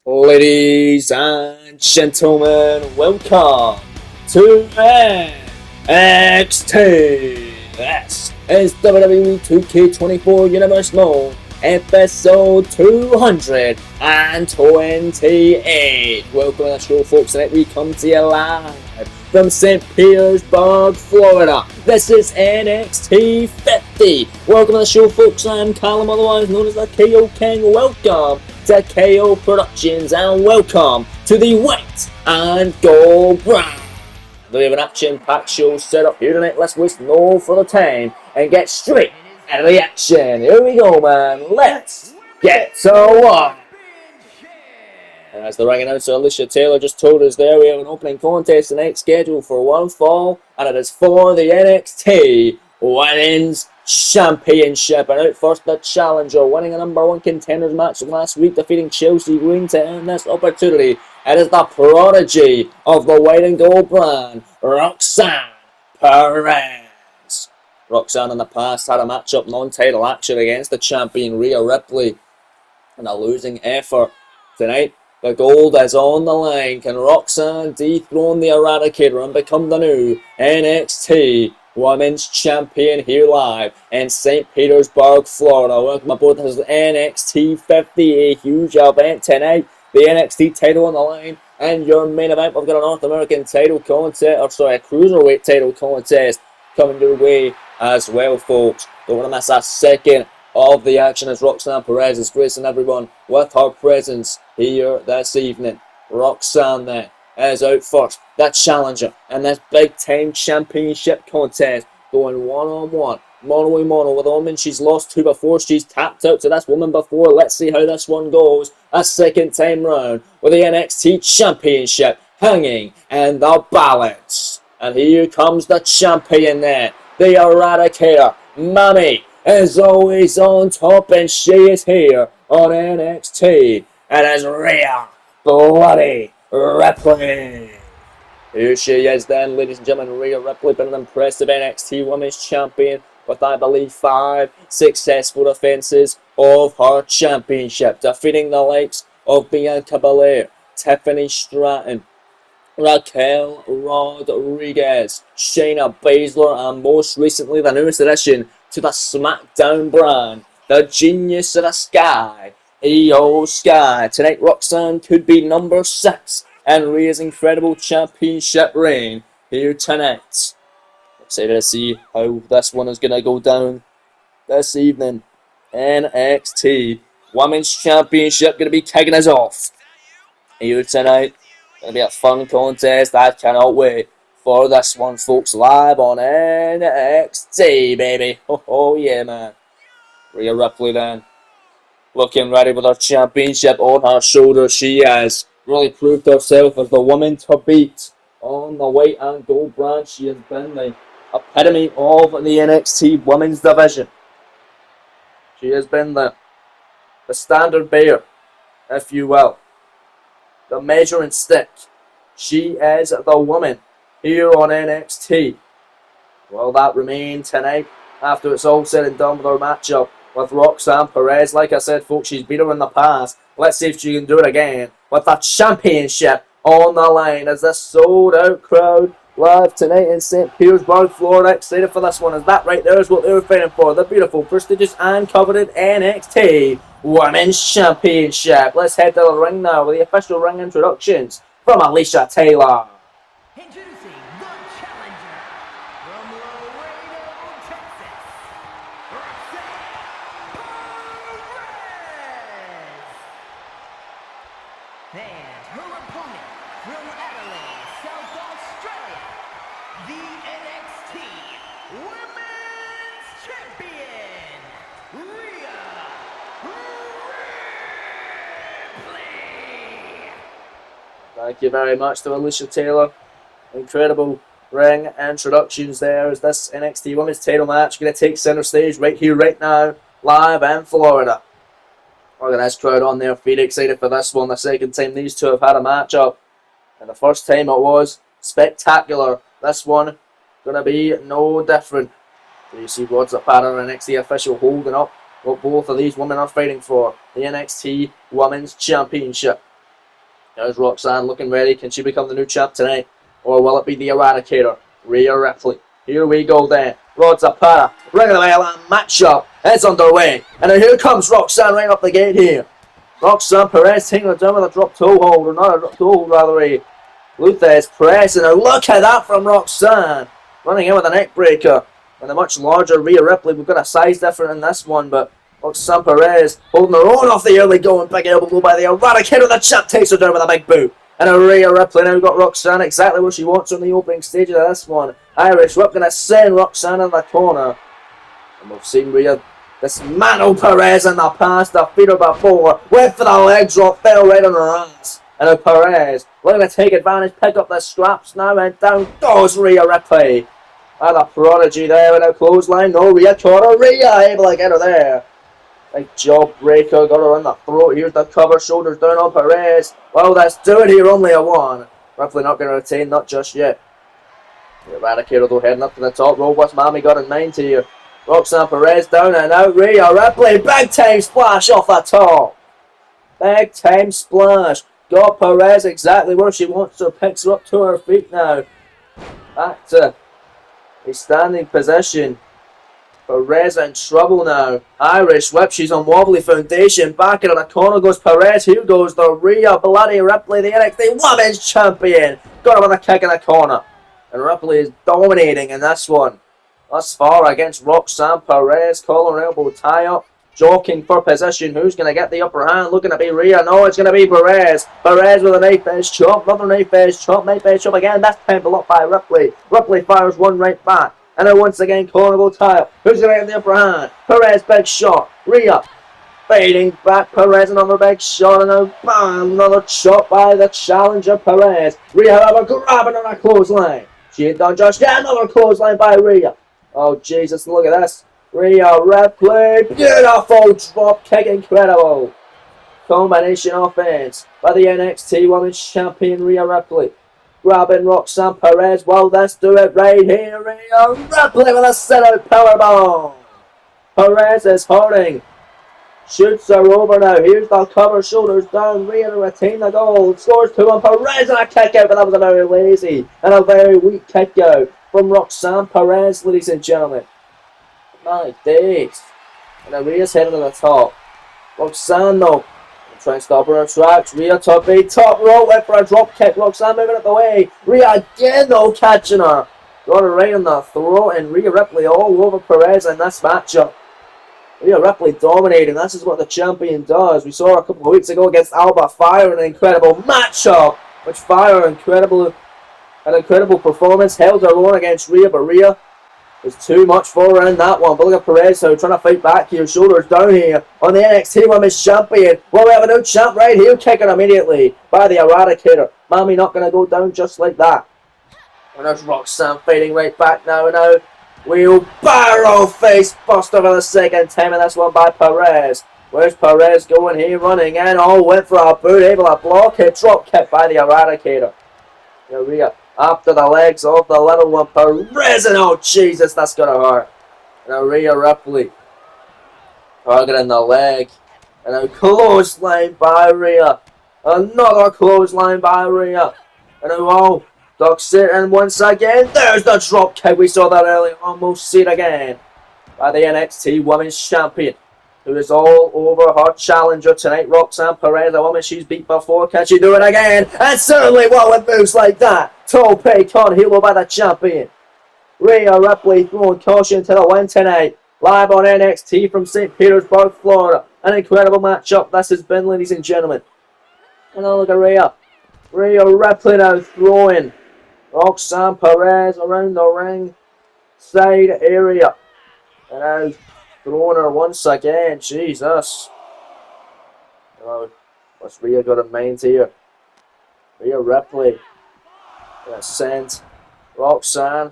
Ladies and gentlemen, welcome to NXT. This is WWE 2K24 Universe Mode, episode 228. Welcome to the show, folks. Tonight we come to you live from St. Petersburg, Florida. This is NXT 50. Welcome to the show, folks. I'm Callum, otherwise known as the KO King. Welcome to KO Productions and welcome to the White and Gold brand. We have an action-packed show set up here tonight. Let's waste no further time and get straight into the action. Here we go, man. Let's get to work. And as the ring announcer Alicia Taylor just told us there, we have an opening contest tonight scheduled for one fall, and it is for the NXT Women's Championship. And out first, the challenger, winning a number one contenders match last week, defeating Chelsea Green to earn this opportunity. It is the prodigy of the white and gold brand, Roxanne Perez. Roxanne in the past had a matchup non-title action against the champion Rhea Ripley in a losing effort. Tonight, the gold is on the line. Can Roxanne dethrone the Eradicator and become the new NXT Women's Champion here live in St. Petersburg, Florida? Welcome aboard. This is NXT 50, a huge event tonight. The NXT title on the line, and your main event, we've got a North American title contest, a Cruiserweight title contest coming your way as well, folks. Don't want to miss a second of the action as Roxanne Perez is gracing everyone with her presence here this evening. Roxanne then is out first, that challenger in this big time championship contest, going one-on-one, mono-a-mono with a woman she's lost to before. She's tapped out to this woman before. Let's see how this one goes. A second time round with the NXT Championship hanging in the balance. And here comes the champion there, the Eradicator. Mommy is always on top, and she is here on NXT. And as Rhea Bloody Ripley. Here she is then, ladies and gentlemen. Rhea Ripley, been an impressive NXT Women's Champion with, I believe, 5 successful defenses of her championship, defeating the likes of Bianca Belair, Tiffany Stratton, Raquel Rodriguez, Shayna Baszler, and most recently the newest addition to the SmackDown brand, the Genius of the Sky, Io Sky. Tonight, Roxanne could be number 6 and Rhea's incredible championship reign here tonight. Excited to see how this one is going to go down this evening. NXT Women's Championship going to be kicking us off here tonight. Going to be a fun contest. I cannot wait for this one, folks. Live on NXT, baby. Oh yeah, man. Rhea Ripley then, looking ready with her championship on her shoulders. She has really proved herself as the woman to beat on the white and gold brand. She has been the epitome of the NXT women's division. She has been the standard bearer, if you will, the measuring stick. She is the woman here on NXT. Will that remain tonight after it's all said and done with her matchup with Roxanne Perez? Like I said, folks, she's beat her in the past. Let's see if she can do it again with the championship on the line as this sold out crowd live tonight in St. Petersburg, Florida. Excited for this one, as that right there is what they were fighting for. The beautiful, prestigious and coveted NXT Women's Championship. Let's head to the ring now with the official ring introductions from Alicia Taylor. Introducing the challenger from Laredo, Texas, Roxanne Perez. And her opponent from Adelaide, South Australia, the NXT Women's Champion, Rhea Ripley. Thank you very much to Alicia Taylor. Incredible ring introductions there as this NXT Women's title match going to take center stage right here, right now, live in Florida. Organised crowd on their feet, excited for this one. The second time these two have had a matchup, and the first time it was spectacular. This one going to be no different. So you see Rod's the pattern, NXT official holding up what both of these women are fighting for, the NXT Women's Championship. There's Roxanne looking ready. Can she become the new champ tonight? Or will it be the Eradicator, Rhea Ripley? Here we go then. Rod Zapata, ring of the bell and matchup. It's underway. And here comes Roxanne right up the gate here. Roxanne Perez taking her down with a drop toe hold, or not a drop toe hold rather. Luthez pressing. Now look at that from Roxanne. Running in with a neck breaker. And the much larger Rhea Ripley. We've got a size difference in this one, but Roxanne Perez holding her own off the early going. Big elbow blow by the Eradicator. The champ takes her down with a big boot. And a Rhea Ripley now got Roxanne exactly where she wants on the opening stages of this one. Irish Whip going to send Roxanne in the corner. And we've seen Rhea dismantle Perez in the past. Defeat her before. Went for the leg drop. Fell right on her ass. And now Perez looking to take advantage. Pick up the scraps now. And down goes Rhea Ripley. And a prodigy there with a clothesline. No, Rhea caught her. Rhea able to get her there. Big jaw breaker, got her in the throat. Here's the cover, shoulders down on Perez. Well, let's do it here, only a one. Ripley not going to retain, not just yet. The Eradicator though heading up to the top rope. What's Mami got in mind here? Roxanne Perez down and out. Rhea Ripley, big time splash off the top. Big time splash. Got Perez exactly where she wants her. Picks her up to her feet now. Back to a standing position. Perez in trouble now. Irish Whip, she's on wobbly foundation. Back in the corner goes Perez. Here goes the Rhea bloody Ripley, the NXT Women's Champion. Got her with a kick in the corner. And Ripley is dominating in this one. Thus far against Roxanne Perez. Collar elbow tie up. Jockeying for position. Who's going to get the upper hand? Looking to be Rhea. No, it's going to be Perez. Perez with a knife edge chop. Another knife edge chop. Knife edge chop again. That's temple up by Ripley. Ripley fires one right back. And then once again, corner will tie up. Who's going to get the upper hand? Perez, big shot. Rhea fading back. Perez, another big shot. And now, bam, another shot by the challenger, Perez. Rhea, however, grabbing on a clothesline. She ain't done just yet. Another clothesline by Rhea. Oh, Jesus, look at this. Rhea Ripley. Beautiful drop kick. Incredible. Combination offense by the NXT Women's Champion, Rhea Ripley. Grabbing Roxanne Perez. Well, let's do it right here. Rhea Ripley with a sit-out powerbomb. Perez is hurting. Shoots her over now. Here's the cover. Shoulders down. Rhea to retain the goal. Scores 2-1. Perez and a kick out, but that was a very lazy and a very weak kick out from Roxanne Perez, ladies and gentlemen. My days. And then Rhea's heading to the top. Roxanne, though. Try and stop her on tracks. Rhea top rope, went for a drop kick. Roxanne moving out the way. Rhea again though catching her. Got her right on the throat, and Rhea Ripley all over Perez in this matchup. Rhea Ripley dominating. This is what the champion does. We saw her a couple of weeks ago against Alba Fire in an incredible matchup. Which Fire an incredible performance. Held her own against Rhea, but Rhea was too much for her in that one. But look at Perez now trying to fight back here. Shoulders down here on the NXT Women's Champion. Well, we have a new champ right here. Kicking immediately by the Eradicator. Mami not going to go down just like that. And there's Roxanne fighting right back now. And now wheelbarrow face buster for the second time in this one by Perez. Where's Perez going here? Running in. Oh, went for a boot. Able to block it. Drop kick by the Eradicator. Rhea after the legs of the little one. Perez, and oh Jesus, that's gonna hurt. Now Rhea Ripley targeting the leg. And a clothesline by Rhea. Another clothesline by Rhea. And oh, ducks it in once again. There's the drop kick. We saw that earlier. Almost see it again. By the NXT Women's Champion. Who is all over her challenger tonight, Roxanne Perez, a woman she's beat before. Can she do it again? And certainly well with moves like that. Tope con hero by the champion. Rhea Ripley throwing caution to the win tonight. Live on NXT from St. Petersburg, Florida. An incredible matchup this has been, ladies and gentlemen. And now look at Rhea. Rhea Ripley now throwing Roxanne Perez around the ring side area. And now throwing her once again. Jesus. What's Rhea got in mind here? Rhea Ripley. Sent Roxanne,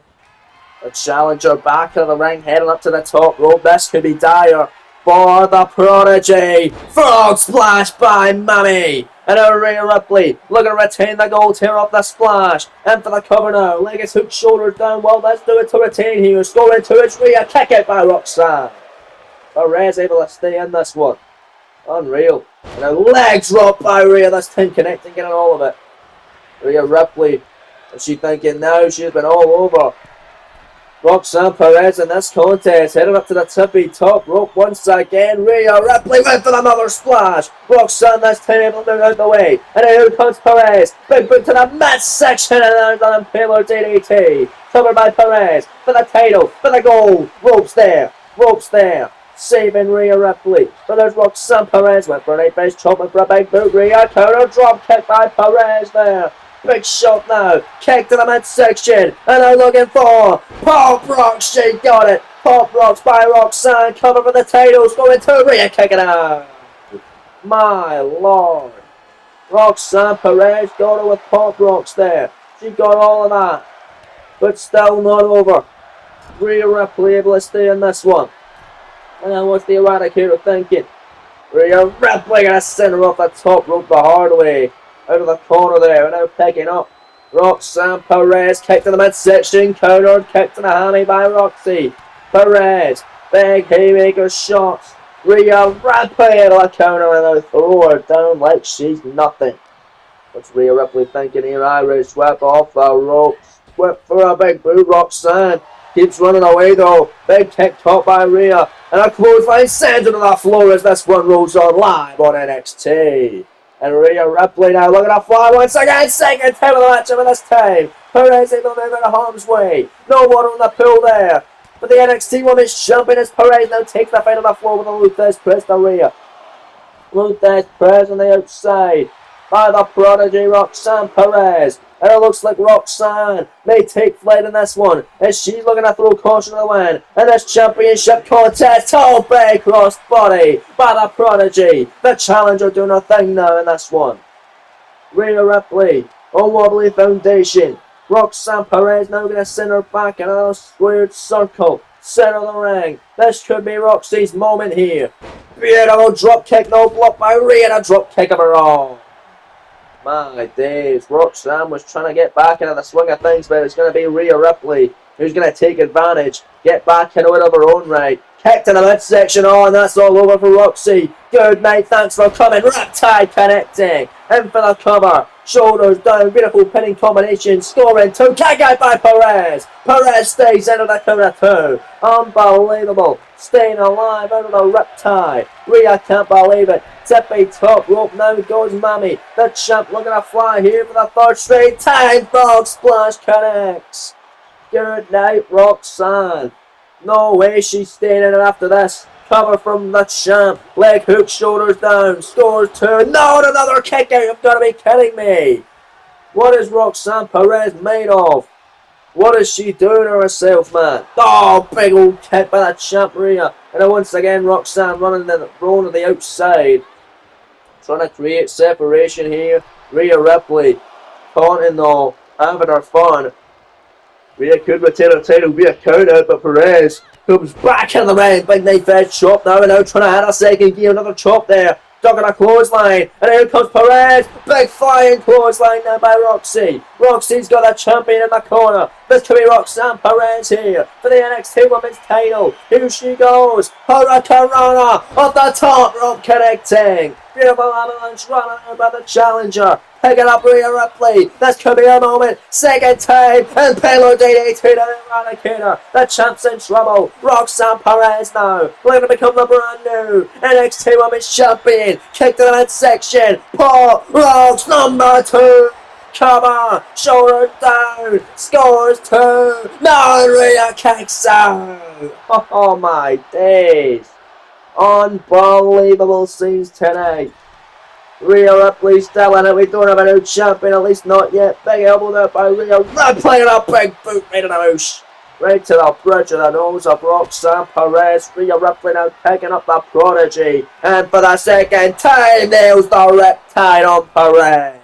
the challenger, back of the ring, heading up to the top rope. This could be dire for the Prodigy. Frog splash by Mami. And now Rhea Ripley looking to retain the gold, tear up the splash. And for the cover now. Leg is hooked, shoulders down. Well, let's do it to retain here. Scoring to it. Rhea, kick out by Roxanne. Perez able to stay in this one. Unreal. And a leg drop by Rhea. This time connecting, getting all of it. Rhea Ripley. Is she thinking now? She's been all over Roxanne Perez in this contest, heading up to the tippy top rope once again. Rhea Ripley went for another splash. Roxanne this time able to move out the way. And here comes Perez. Big boot to the midsection and there's an impaler DDT. Covered by Perez for the title, for the gold. Ropes there, saving Rhea Ripley. But there's Roxanne Perez. Went for an 8-base chop, went for a big boot. Rhea counter drop kick by Perez there. Big shot now, kick to the midsection, and they're looking for Pop Rocks. She got it. Pop Rocks by Roxanne, cover for the titles, going to Rhea, kicking out. My lord, Roxanne Perez got her with Pop Rocks there. She got all of that, but still not over. Rhea Ripley able to stay in this one. And what's the Eradicator thinking? Rhea Ripley gonna send her off the top rope the hard way. Out of the corner there, and now picking up Roxanne Perez, kick to the midsection, countered, kick to the hammy by Roxy. Perez, big haymaker shots. Rhea Ripley able to counter and now throw her down like she's nothing. What's Rhea Ripley thinking here? Irish whip off the ropes, whip for a big boot. Roxanne keeps running away though. Big kick caught by Rhea, and a clothesline sends her to the floor as this one rolls on live on NXT. And Rhea Ripley now looking to fly once again. Second time of the match over this time. Perez able to move out of harm's way. No one on the pool there. But the NXT Women's Champion is Perez now takes the fight on the floor with a Luthez press to Rhea. Luthez press on the outside by the prodigy Roxanne Perez. And it looks like Roxanne may take flight in this one as she's looking to throw caution to the wind. And this championship contest, oh, big cross body by the prodigy. The challenger doing a thing now in this one. Rhea Ripley on wobbly foundation. Roxanne Perez now going to send her back in a squared circle. Center of the ring. This could be Roxy's moment here. Beautiful drop kick, no block by Rhea, and a drop kick of her own. My days, Roxanne was trying to get back into the swing of things, but it's going to be Rhea Ripley who's going to take advantage, get back into it of her own right. Kick to the midsection, and that's all over for Roxy. Good night, thanks for coming. Riptide connecting, in for the cover. Shoulders down, beautiful pinning combination, scoring 2. Kick out by Perez. Perez stays into the counter 2. Unbelievable. Staying alive out of the Riptide. Rhea can't believe it. Tippy top rope, now goes Mammy. The champ looking to fly here for the third straight time. Frog splash connects. Good night, Roxanne. No way she's staying in it after this. Cover from the champ. Leg hook, shoulders down. Scores 2. No, another kick out. You've got to be kidding me. What is Roxanne Perez made of? What is she doing to herself, man? Oh, big old kick by the champ Rhea. And then once again, Roxanne rolling to the outside. Trying to create separation here. Rhea Ripley taunting though, having her fun. Rhea could retain her title via count out, but Perez comes back in the ring. Big knife edge chop now, and now trying to add a second gear. Another chop there. Ducking a clothesline, and here comes Perez. Big flying clothesline now by Roxy. Roxy's got a champion in the corner. This could be Roxanne Perez here for the NXT Women's title. Here she goes. Hurricanrana off the top rope connecting. Beautiful avalanche runner by the challenger. Picking up Rhea Ripley. This could be a moment. Second time. And payload DDT to the Eradicator. The champ's in trouble. Roxanne Perez now. Looking to become the brand new NXT Women's Champion. Kick to the midsection. Paul Rocks number 2. Cover. Shoulders down. Scores 2. No, Rhea kicks out. Oh my days. Unbelievable scenes tonight. Rhea Ripley still in it. We don't have a new champion, at least not yet. Big elbow there by Rhea Ripley and a big boot right in the moose. Right to the bridge of the nose of Roxanne Perez. Rhea Ripley now picking up the prodigy. And for the second time, nails the Riptide on Perez.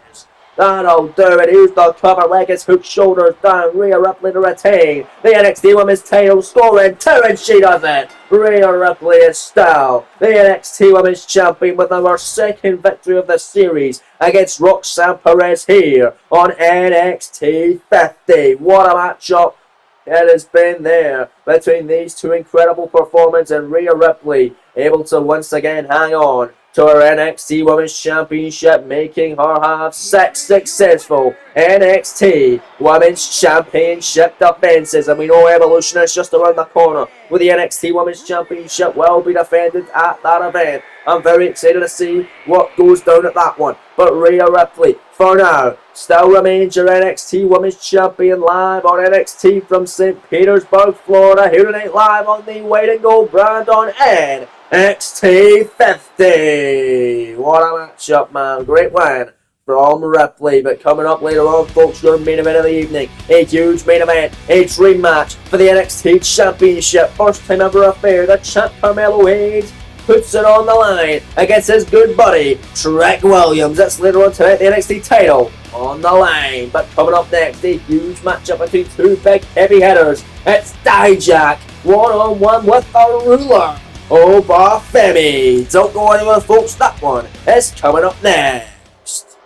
That'll do it. Here's the cover. Leg is hooked, shoulders down. Rhea Ripley to retain the NXT Women's title, scoring 2, and she does it. Rhea Ripley is still the NXT Women's Champion with our second victory of the series against Roxanne Perez here on NXT 50. What a matchup it has been there between these two incredible performances, and Rhea Ripley able to once again hang on to her NXT Women's Championship, making her have 6 successful NXT Women's Championship defenses. And we know Evolution is just around the corner, with the NXT Women's Championship will be defended at that event. I'm very excited to see what goes down at that one. But Rhea Ripley, for now, still remains your NXT Women's Champion live on NXT from St. Petersburg, Florida. Here tonight live on the White and Gold brand on NXT 50. What a matchup, man. Great win from Ripley. But coming up later on, folks, your main event of the evening. A huge main event. A dream match for the NXT Championship. First time ever affair. The champ Carmelo Hayes puts it on the line against his good buddy, Trick Williams. That's later on tonight, the NXT title on the line. But coming up next, a huge matchup between two big heavy hitters. It's Dijak, one-on-one with the ruler, Obafemi. Don't go anywhere, folks, that one is coming up next.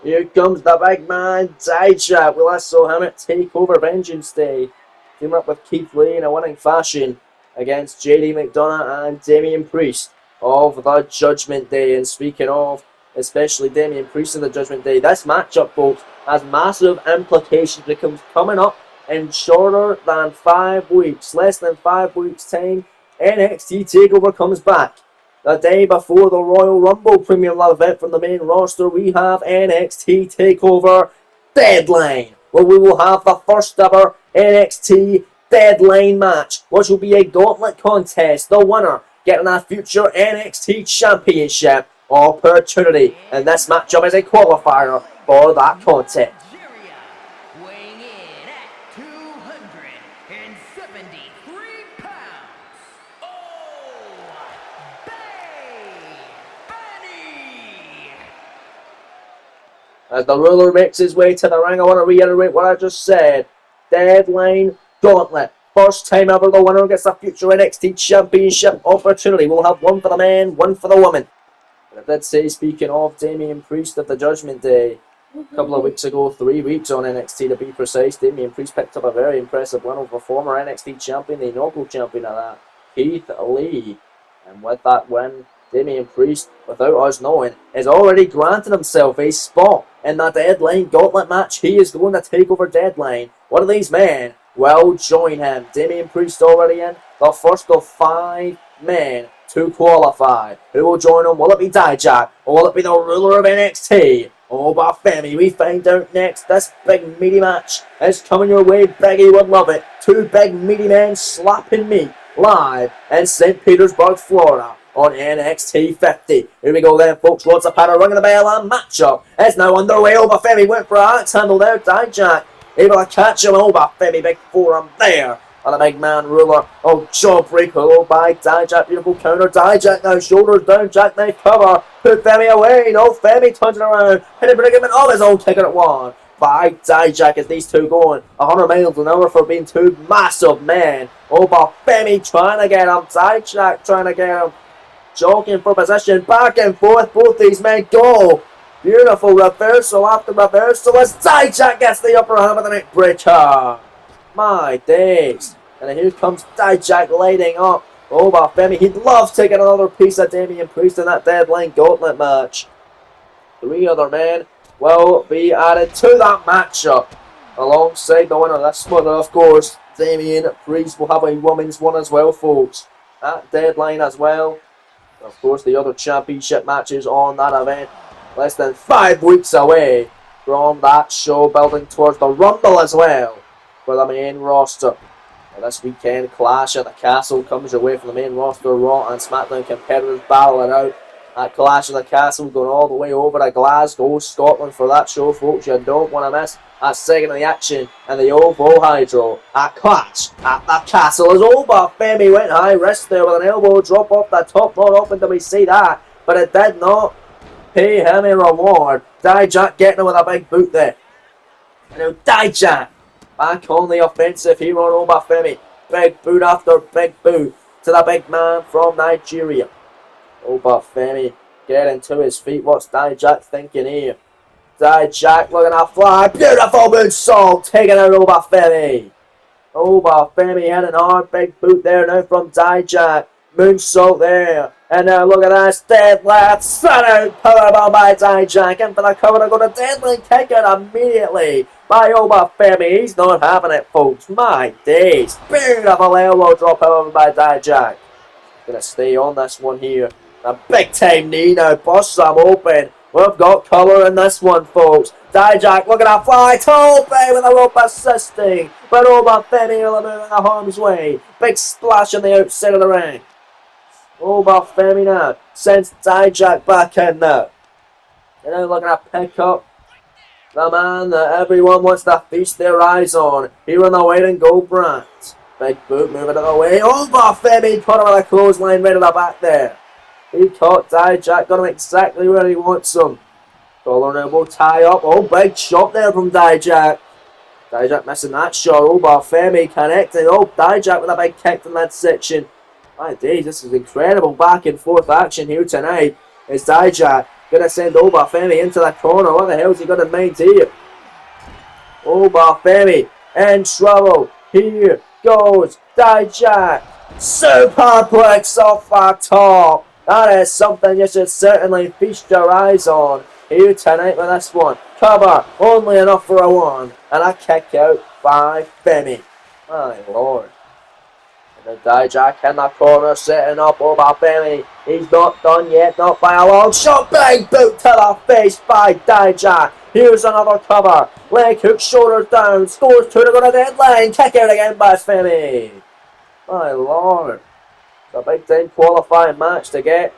Here comes the big man, Dijak. We last saw him at TakeOver Vengeance Day, teaming up with Keith Lee in a winning fashion against JD McDonough and Damian Priest of the Judgment Day. And speaking of, especially Damian Priest and the Judgment Day, this matchup, folks, has massive implications. It comes coming up in shorter than 5 weeks, less than 5 weeks' time. NXT TakeOver comes back. The day before the Royal Rumble Premium Live event from the main roster, we have NXT TakeOver Deadline, where we will have the first ever NXT Deadline match, which will be a gauntlet contest. The winner getting a future NXT Championship opportunity, and this matchup is a qualifier for that contest. Nigeria, weighing in at 273 pounds. Benny. As the ruler makes his way to the ring, I want to reiterate what I just said. Deadline Gauntlet. First time ever the winner gets a future NXT Championship opportunity. We'll have one for the man, one for the woman. But I did say, speaking of Damian Priest of the Judgment Day, a couple of weeks ago, 3 weeks on NXT to be precise, Damian Priest picked up a very impressive win over former NXT champion, the inaugural champion of that, Keith Lee. And with that win, Damian Priest, without us knowing, has already granted himself a spot in the Deadline Gauntlet match. He is going to take over Deadline. One of these men will join him. Damian Priest already in, the first of 5 men to qualify. Who will join him? Will it be Dijak, or will it be the ruler of NXT, Obafemi? We find out next. This big meaty match is coming your way. Biggie would love it. 2 big meaty men slapping meat live in St. Petersburg, Florida on NXT 50. Here we go then, folks. Lots of power ringing the bell, and matchup is now underway. Obafemi went for an axe handle there. Dijak able to catch him. Obafemi, big forearm there. And the big man ruler. Oh, jawbreaker by Dijak. Beautiful counter. Dijak now, shoulders down. Jackknife cover. Put Femi away. No, Femi turns it around. And a predicament of his own, taking it one by Dijak as these two going 100 miles an hour for being 2 massive men. Obafemi trying to get him. Dijak trying to get him. Jogging for position. Back and forth. Both these men go. Beautiful reversal after reversal as Dijak gets the upper hand with the neck breaker. My days. And here comes Dijak lighting up. Obafemi, he'd love taking another piece of Damian Priest in that Deadline Gauntlet match. 3 other men will be added to that matchup alongside the winner of this one. And of course, Damian Priest will have a women's one as well, folks. At Deadline as well. And of course, the other championship matches on that event. Less than 5 weeks away from that show, building towards the Rumble as well for the main roster. And this weekend, Clash at the Castle comes away from the main roster. Raw and SmackDown competitors battle it out at Clash of the Castle, going all the way over to Glasgow, Scotland for that show, folks. You don't want to miss that second of the action and the OVO Hydro at Clash at the Castle. As Obafemi went high risk there with an elbow drop off the top. Not often do we see that, but it did not pay him a reward. Dijak getting him with a big boot there. And now Dijak back on the offensive here on Obafemi. Big boot after big boot to the big man from Nigeria. Obafemi getting to his feet. What's Dijak thinking here? Dijak looking to fly. Beautiful moonsault taking out Obafemi. Obafemi hitting hard. Big boot there now from Dijak. Moonsault there And now look at this, dead left, set out, powerbomb by Dijak, and for the cover to go to deadly kick out immediately by Obafemi. He's not having it, folks. My days. Beautiful elbow drop, however, by Dijak. Gonna stay on this one here. A big time knee now, busts him open. We've got colour in this one, folks. Dijak, look at that fly, Tope with a rope assisting. But Obafemi will move in the harm's way. Big splash on the outside of the ring. Obafemi now sends Dijak back in now. And now looking to pick up the man that everyone wants to feast their eyes on. Here on the white and gold brand. Big boot moving out of the way. Obafemi caught him with a clothesline right at the back there. He caught Dijak, got him exactly where he wants him. Collar now will tie up. Oh, big chop there from Dijak. Dijak missing that shot. Obafemi connecting. Oh, Dijak with a big kick in that section. My days, this is incredible back and forth action here tonight. Is Dijak going to send Obafemi into the corner? What the hell is he got in mind here? Obafemi in trouble. Here goes Dijak. Superplex off the top. That is something you should certainly feast your eyes on here tonight with this one. Cover, only enough for a one. And a kick out by Femi. My lord. And the Dijak in the corner setting up Obafemi. He's not done yet, not by a long shot. Big boot to the face by Dijak. Here's another cover. Leg hook, shoulders down. Scores two to go to the deadline. Kick out again by Femi. My lord. It's a big time qualifying match to get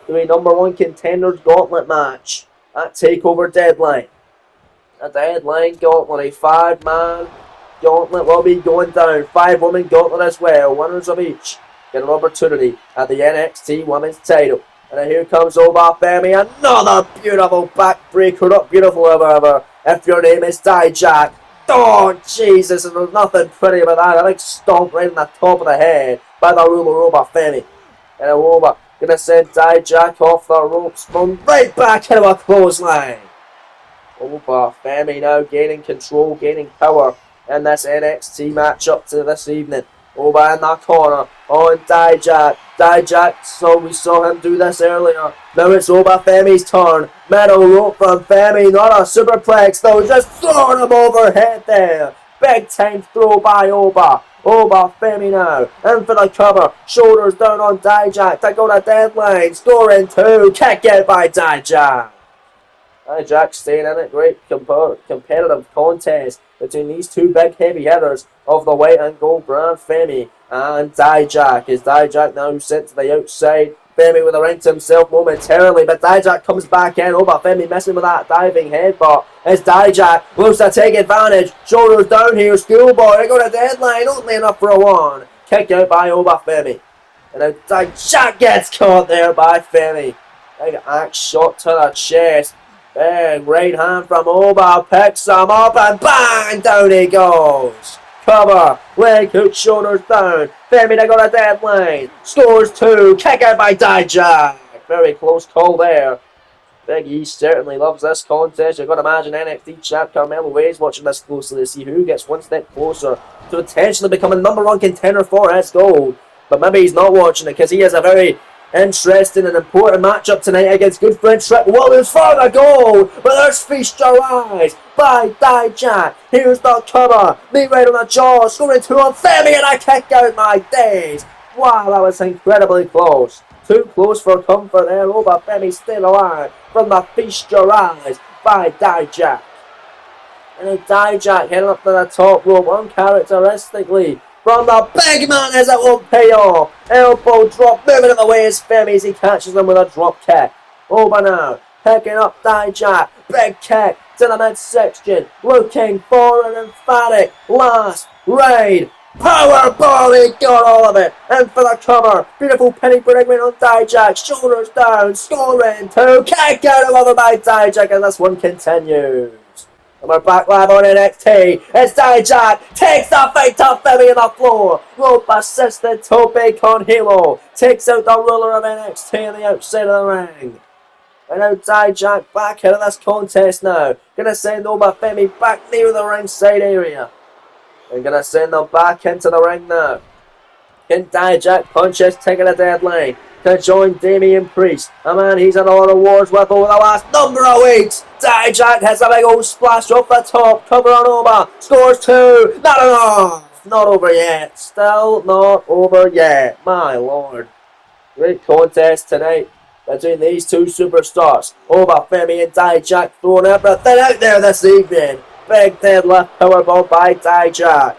to a number one contenders gauntlet match at TakeOver Deadline. A deadline gauntlet, a 5-man gauntlet will be going down. 5-woman gauntlet as well. Winners of each get an opportunity at the NXT Women's title. And then here comes Obafemi. Another beautiful backbreaker. Not beautiful, however, if your name is Dijak. Oh, Jesus, and there's nothing pretty about that. A big stomp right in the top of the head by the ruler Obafemi. And Oba gonna send Dijak off the ropes from right back into a clothesline. Obafemi now gaining control, gaining power in this NXT matchup to this evening. Oba in the corner on Dijak. Dijak, so we saw him do this earlier. Now it's Obafemi's turn. Metal rope from Femi, not a superplex though, just throwing him overhead there. Big time throw by Oba. Obafemi now, in for the cover. Shoulders down on Dijak to go to deadline. Scoring two, kick out by Dijak. Dijak staying in it, great competitive contest between these two big heavy hitters of the white and gold brand, Femi and Dijak. Is Dijak now sent to the outside? Femi with a ring to himself momentarily, but Dijak comes back in. Obafemi messing with that diving headbutt. As Dijak looks to take advantage. Shoulders down here, schoolboy. They go to deadline, only enough for a one. Kick out by Obafemi. And now Dijak gets caught there by Femi. Big axe shot to the chest. Big right hand from Oba, picks him up and bang, down he goes. Cover, leg hook, shoulders down. Femi to go to deadline. Scores two, kick out by Dijak. Very close call there. Big E certainly loves this contest. You've got to imagine NXT champ Carmelo Hayes watching this closely to see who gets one step closer to potentially becoming number one contender for S Gold. But maybe he's not watching it because he has a very interesting and important matchup tonight against good friend Trick Williams for the gold. But there's Feast Your Eyes by Dijak. Here's the cover. Knee right on the jaw. Scoring two on Femi and a kick out, my days. Wow, that was incredibly close. Too close for comfort there. Obafemi still alive from the Feast Your Eyes by Dijak. And then Dijak heading up to the top rope uncharacteristically from the big man as it won't pay off. Elbow drop, moving in the way as Femi as he catches them with a drop kick. Over now, picking up Dijak. Big kick to the midsection. Looking for an emphatic last ride. Powerbomb, he got all of it. And for the cover, beautiful penny predicament on Dijak. Shoulders down, scoring two. Kick out over by Dijak, and this one continues. And we're back live on NXT. It's Dijak. Takes the fight to Femi on the floor. Rope assisted Tope con Hilo. Takes out the ruler of NXT on the outside of the ring. And now Dijak back into this contest now. Gonna send Obafemi back near the ringside area. And gonna send them back into the ring now. Can Dijak punch his ticket at deadline? to join Damian Priest. A man he's had a lot of wars with over the last number of weeks. Dijak has a big old splash off the top. Cover on over. Scores 2. Not enough. Not over yet. Still not over yet. My lord. Great contest tonight between these two superstars. Obafemi and Dijak throwing everything out there this evening. Big deadlift powerbomb by Dijak.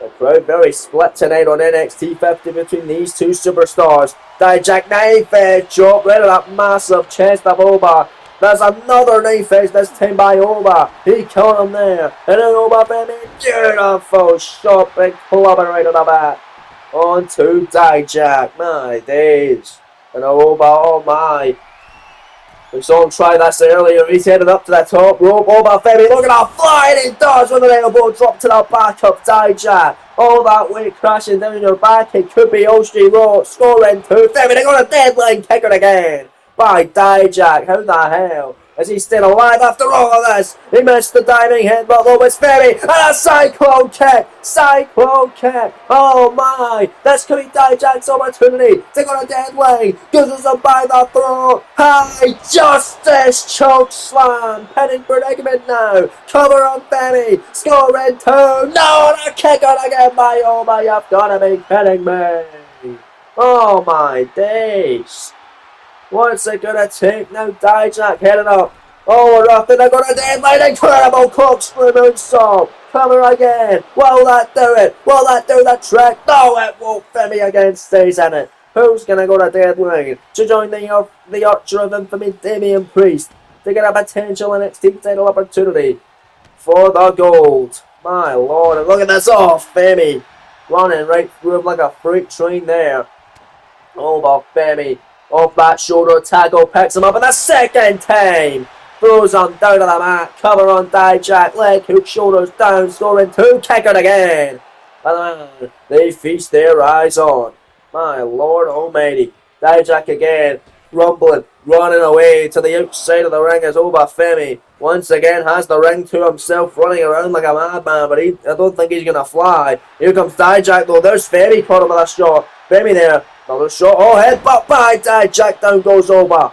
The crowd very split tonight on NXT 50 between these two superstars. Dijak knife edge chop right at that massive chest of Oba. There's another knife edge this time by Oba. He killed him there. And then Obafemi, beautiful shot, big clubbing right on the back. On to Dijak. My days. And Oba, oh my. We saw him try this earlier. He's headed up to the top rope. Obafemi looking at flying. He does with an elbow drop to the back of Dijak. All that weight crashing down your back. It could be Oshi Road. Scoring 2. Femi, they got a deadline kicker again by Dijak. How the hell is he still alive after all of this? He missed the diving headbutt though. It's Femi. And a cyclone kick. Cyclone kick. Oh my. This could be Dijak's opportunity to go to deadline. Goes him by the throat. High Justice choke slam. Pinning predicament now. Cover on Femi. Scoring 2. No, the kick on again by Oma. You've got to be kidding me. Oh my days. What's it gonna take now? Dijak heading up. Oh, Ruffin, they're gonna deadline. Incredible corkscrew moonsault. Cover again. Will that do it? Will that do the trick? No, it won't. Femi again stays in it. Who's gonna go to deadline to join the Archer of Infamy, Damian Priest, to get a potential NXT title opportunity for the gold? My lord, and look at this. Oh, Femi running right through him like a freight train there. Oh, but Femi. Off that shoulder, Tago picks him up, and the second time throws him down to the mat. Cover on Dijak, leg hook, shoulders down, scoring 2, kick it again. And they feast their eyes on. My lord almighty. Dijak again, rumbling, running away to the outside of the ring as Obafemi once again has the ring to himself, running around like a madman, but I don't think he's going to fly. Here comes Dijak though. There's Femi caught him with a shot. Femi there. Another shot. Oh, headbutt by Dijak. Down goes Oba.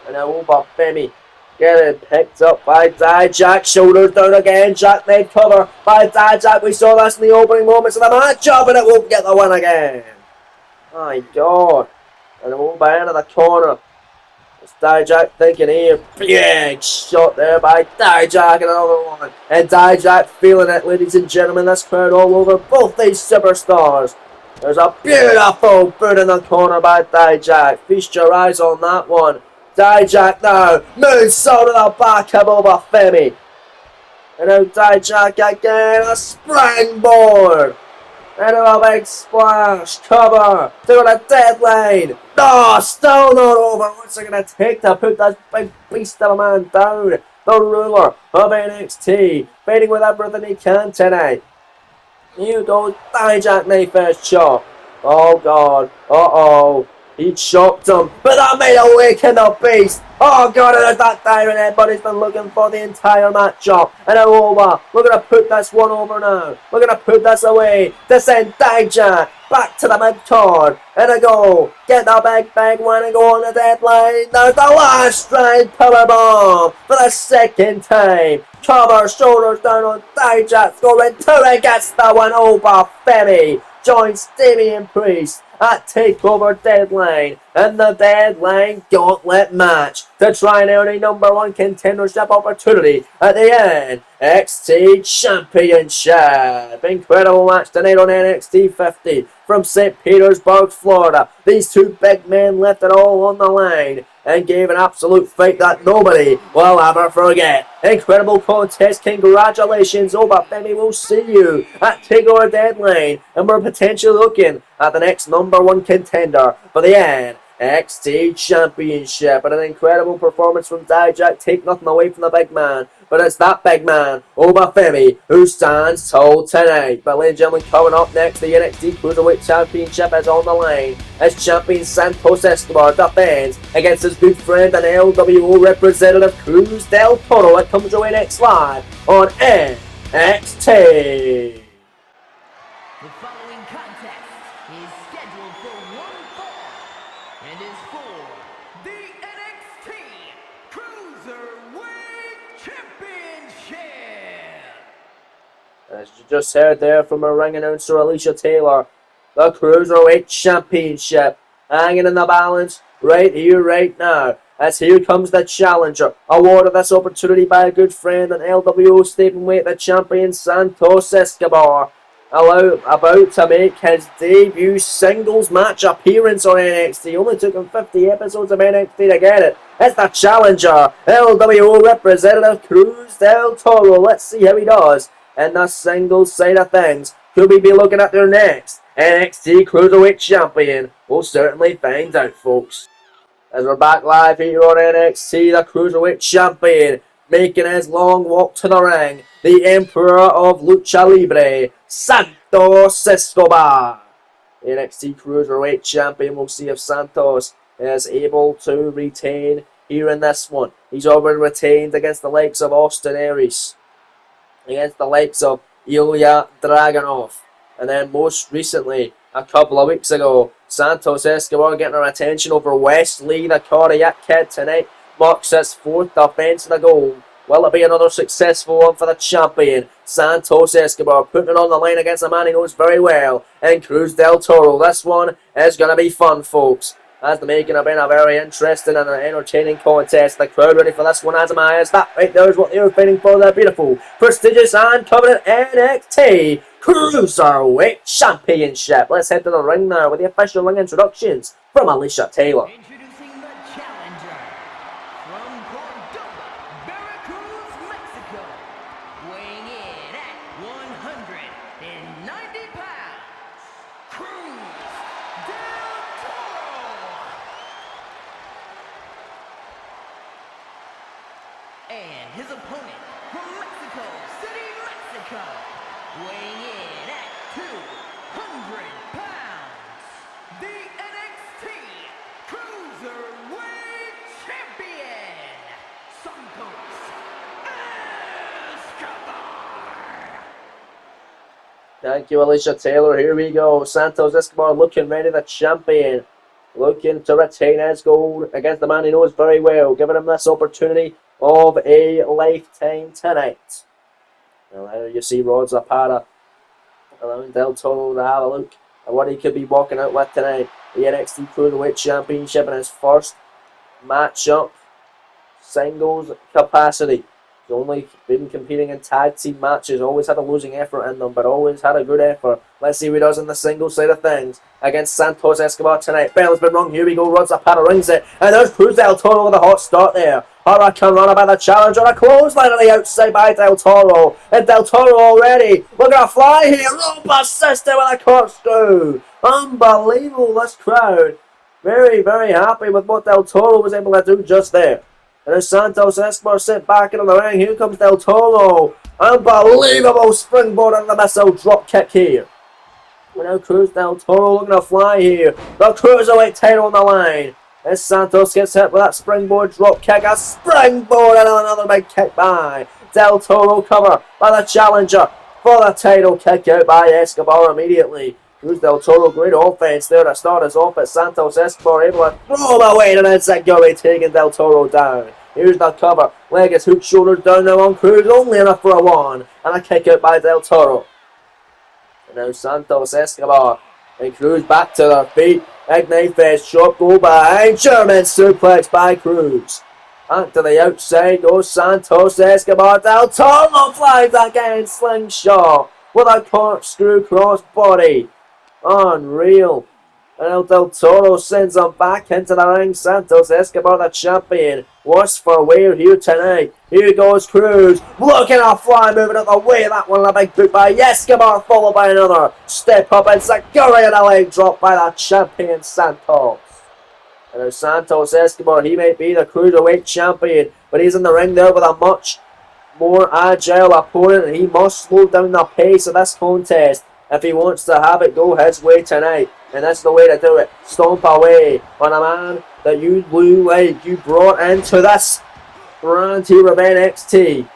And now Obafemi getting picked up by Dijak. Shoulders down again. Jackknife cover by Dijak. We saw this in the opening moments of the matchup, and it won't get the win again. My God. And Oba into the corner. It's Dijak thinking here. Big shot there by Dijak. And another one. And Dijak feeling it, ladies and gentlemen. This crowd all over both these superstars. There's a beautiful boot in the corner by Dijak. Feast your eyes on that one. Dijak now moonsault to the back of Obafemi. And now Dijak again, a springboard. And a big splash. Cover to the deadline. No, still not over. What's it going to take to put this big beast of a man down? The ruler of NXT, fighting with everything he can tonight. Here goes Dijak knife first chop. Oh God. Uh-oh. He chopped him. But that made awaken the beast. Oh God, and there's that diving headbutt he's been looking for the entire matchup. And now over. We're going to put this one over now. We're going to put this away to send Dijak back to the mid-card. And a go. Get the big win and go on the deadline. There's the last stride powerbomb for the second time. Cover, shoulders down on Dijak, scoring 2 against the one. Obafemi joins Damian Priest at TakeOver Deadline and the Deadline Gauntlet match to try and earn a #1 contendership opportunity at the NXT Championship. Incredible match tonight on NXT 50 from St. Petersburg, Florida. These two big men left it all on the line and gave an absolute fight that nobody will ever forget. Incredible contest. Congratulations, Obafemi. We'll see you at TakeOver Deadline, and we're potentially looking at the next #1 contender for the NXT Championship. And an incredible performance from Dijak. Take nothing away from the big man, but it's that big man, Obafemi, who stands tall tonight. But ladies and gentlemen, coming up next, the NXT Cruiserweight Championship is on the line as champion Santos Escobar defends against his good friend and LWO representative Cruz del Toro. It comes away next live on NXT. The following contest is scheduled for one fall Championship. As you just heard there from our ring announcer Alicia Taylor, the Cruiserweight Championship hanging in the balance right here, right now. As here comes the challenger, awarded this opportunity by a good friend and LWO Stephenweight, the champion Santos Escobar, about to make his debut singles match appearance on NXT. Only took him 50 episodes of NXT to get it. It's the challenger, LWO representative Cruz del Toro. Let's see how he does in the singles side of things. Could we be looking at their next NXT Cruiserweight Champion? We'll certainly find out, folks. As we're back live here on NXT, the Cruiserweight Champion making his long walk to the ring, the Emperor of Lucha Libre, Santos Escobar. The NXT Cruiserweight Champion. We'll see if Santos is able to retain here in this one. He's already retained against the likes of Austin Aries, against the likes of Ilya Dragunov, and then most recently, a couple of weeks ago, Santos Escobar getting our attention over Wesley, the Cardiac Kid. Tonight marks his 4th defense of the gold. Will it be another successful one for the champion? Santos Escobar putting it on the line against a man he knows very well, and Cruz del Toro. This one is going to be fun, folks. As the making have been a very interesting and an entertaining contest. The crowd ready for this one as am I. As that right there is what they were fighting for. The beautiful, prestigious and coveted NXT Cruiserweight Championship. Let's head to the ring now with the official ring introductions from Alicia Taylor. Introducing the challenger from Cordoba, Veracruz, Mexico, weighing in at 190 pounds, Cruz del Toro. And his opponent from Mexico City, Mexico, weighing in at 200 pounds, the NXT Cruiserweight Champion, Santos Escobar. Thank you, Alicia Taylor. Here we go. Santos Escobar looking ready, the champion. Looking to retain his gold against the man he knows very well. Giving him this opportunity of a lifetime tonight. Now there you see Rod Zapata allowing Del Toro to have a look at what he could be walking out with tonight. The NXT Cruiserweight Championship in his first matchup, singles capacity. He's only been competing in tag team matches, always had a losing effort in them, but always had a good effort. Let's see what he does in the singles side of things against Santos Escobar tonight. Bell has been rung, here we go, Rod Zapata rings it, and there's Cruz del Toro with a hot start there. Hurricane runner by the challenger, a clothesline on the outside by Del Toro, and Del Toro already looking to fly here, rope assisted with a corkscrew. Unbelievable, this crowd. Very, very happy with what Del Toro was able to do just there. And as Santos Escobar sent back into the ring, here comes Del Toro. Unbelievable springboard on the missile drop kick here. We now Cruz del Toro looking to fly here. The Cruiserweight title on the line. As Santos gets hit with that springboard drop kick, a springboard and another big kick by Del Toro, cover by the challenger for the title, kick out by Escobar immediately. Cruz del Toro, great offense there to start us off, as Santos Escobar able to throw him away and then Zaguri taking Del Toro down. Here's the cover, leg is hooked, shoulders down now on Cruz, only enough for a one, and a kick out by Del Toro. And now Santos Escobar and Cruz back to their feet. Ignite Fest, short goal behind, German suplex by Cruz. Back to the outside goes Santos Escobar. Del Toro flies again, slingshot with a corkscrew cross body. Unreal. And Del Toro sends him back into the ring. Santos Escobar, the champion, worse for wear here tonight. Here goes Cruz, looking to fly, moving out the way. That one, a big boot by Escobar, followed by another step up, and Zaguri and a leg drop by the champion Santos. And now Santos Escobar, he may be the Cruiserweight champion, but he's in the ring there with a much more agile opponent, and he must slow down the pace of this contest if he wants to have it go his way tonight. And that's the way to do it. Stomp away on a man that you blew like you brought into this brand here of NXT.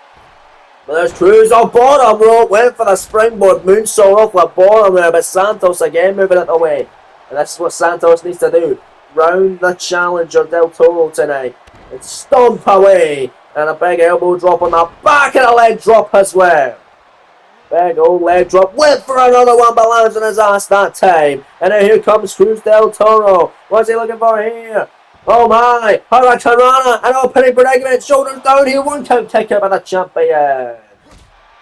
But there's Cruz on bottom rope, went for the springboard moonsault off the bottom there, but Santos again moving it away. And this is what Santos needs to do. Round the challenger Del Toro tonight. And stomp away And a big elbow drop on the back and a leg drop as well. Big old leg drop. Went for another one, but lands on his ass that time. And then here comes Cruz del Toro. What's he looking for here? Oh my! Hurricanrana! An opening predicament. Shoulders down here. 1 count kick out by the champion.